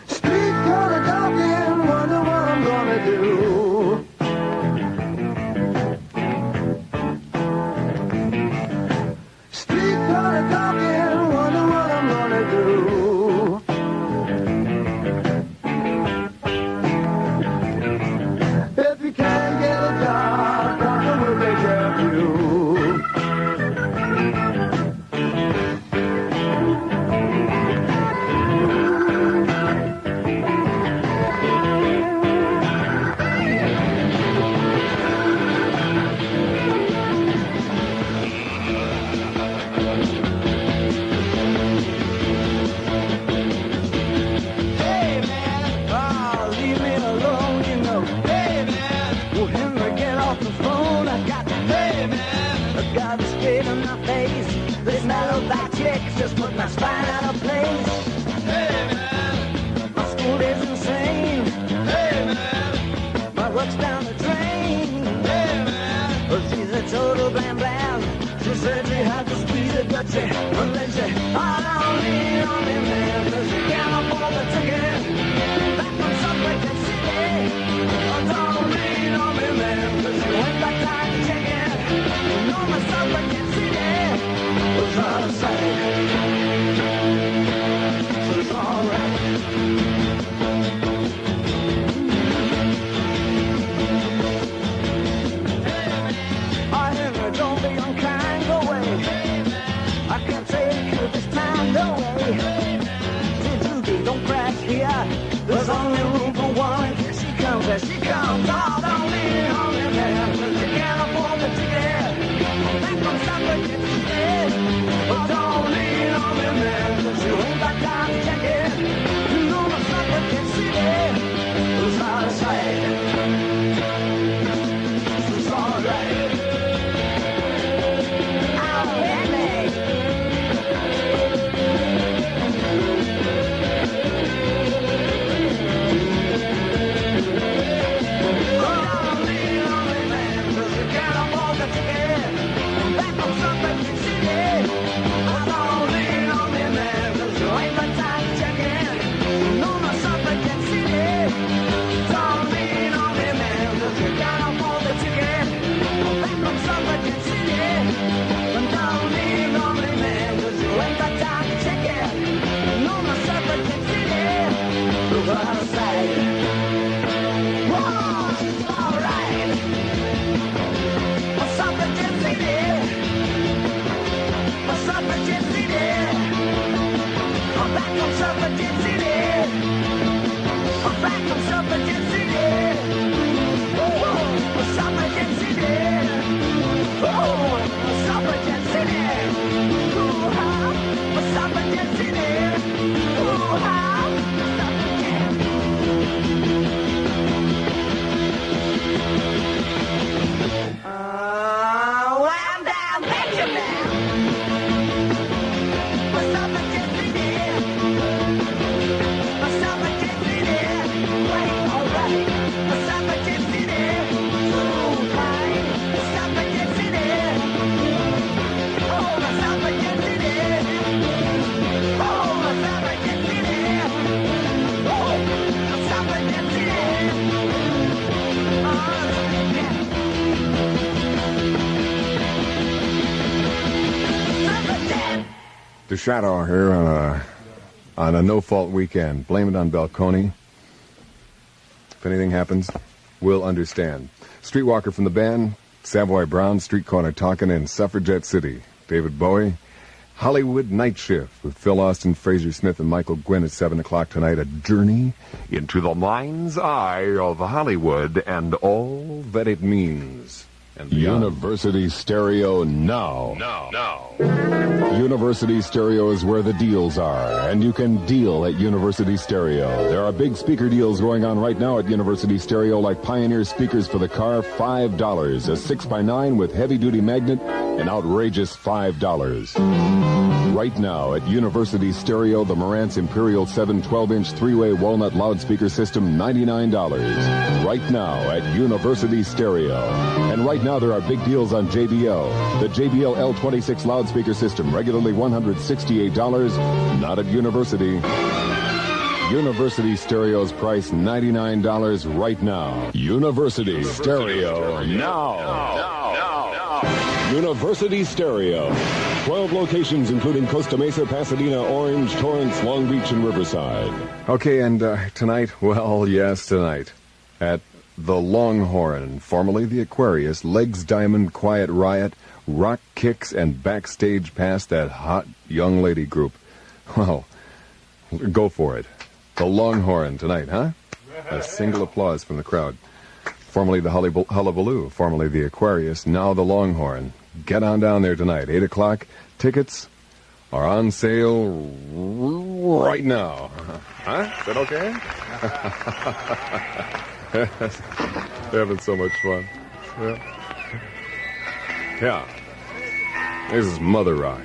Street corner talking, wonder what I'm gonna do. Street corner talking, wonder what I'm gonna do. If you can't get a job, nothing will take care of you. Hey man, oh, leave me alone, you know. Hey man, well Henry, get off the phone. I got to, hey man, I got to straight in my face. This mellow back chicks just put my spine out of place. Hey man, my school days insane. Hey man, my work's down the drain. Hey man, well she's a total blam blam. She said she had to squeeze a gutsy, and then she, oh, don't lean on me, man, 'cause you can't afford the ticket. Back from Subway to City. Oh, don't lean on me, man, 'cause you ain't got time to check it. You know my Subway to City was out of sight. So it's alright. Oh, Henry, don't be unkind, go away. I can't take you this time, no way. Suzuki, don't crash here. There's only room for one. Here she comes, there she comes. Oh, don't lean on me, man, 'cause you can't afford the ticket. Back from Subway to City. Oh, don't lean on me, man, 'cause you ain't got time to check it. You know my Subway to City was out of sight. So it's alright. Oh, Shadoe here on a no-fault weekend. Blame it on Belconi. If anything happens, we'll understand. Streetwalker from the band, Savoy Brown, Street Corner Talkin' in Suffragette City. David Bowie, Hollywood Night Shift with Phil Austin, Fraser Smith, and Michael Gwynn at 7 o'clock tonight. A journey into the mind's eye of Hollywood and all that it means. And University Stereo now. University Stereo is where the deals are, and you can deal at University Stereo. There are big speaker deals going on right now at University Stereo, like Pioneer speakers for the car, $5. A 6x9 with heavy-duty magnet, an outrageous $5. Right now at University Stereo, the Marantz Imperial 7 12-inch three-way walnut loudspeaker system, $99. Right now at University Stereo. And right now there are big deals on JBL. The JBL L26 loudspeaker system, regularly $168, not at University. University Stereo's price, $99 right now. University Stereo now. University Stereo. 12 locations, including Costa Mesa, Pasadena, Orange, Torrance, Long Beach, and Riverside. Okay, and tonight, well, yes, tonight, at the Longhorn, formerly the Aquarius, Legs Diamond, Quiet Riot, Rock Kicks, and Backstage Pass, that hot young lady group. Well, go for it. The Longhorn tonight, huh? A single applause from the crowd. Formerly the Hullabaloo, formerly the Aquarius, now the Longhorn. Get on down there tonight, 8 o'clock. Tickets are on sale right now. Huh? Is that okay? They're having so much fun. Yeah. This is Mother Rock.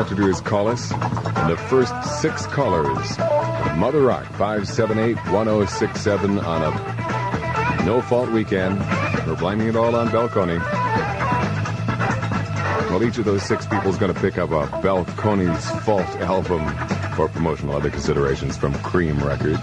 have to do is call us. And the first 6 callers, Mother Rock, 578-1067 on a no-fault weekend. We're blaming it all on Belconi. Well, each of those 6 people is going to pick up a Belconi's Fault album for promotional other considerations from Cream Records.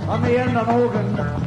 On the end, an organ.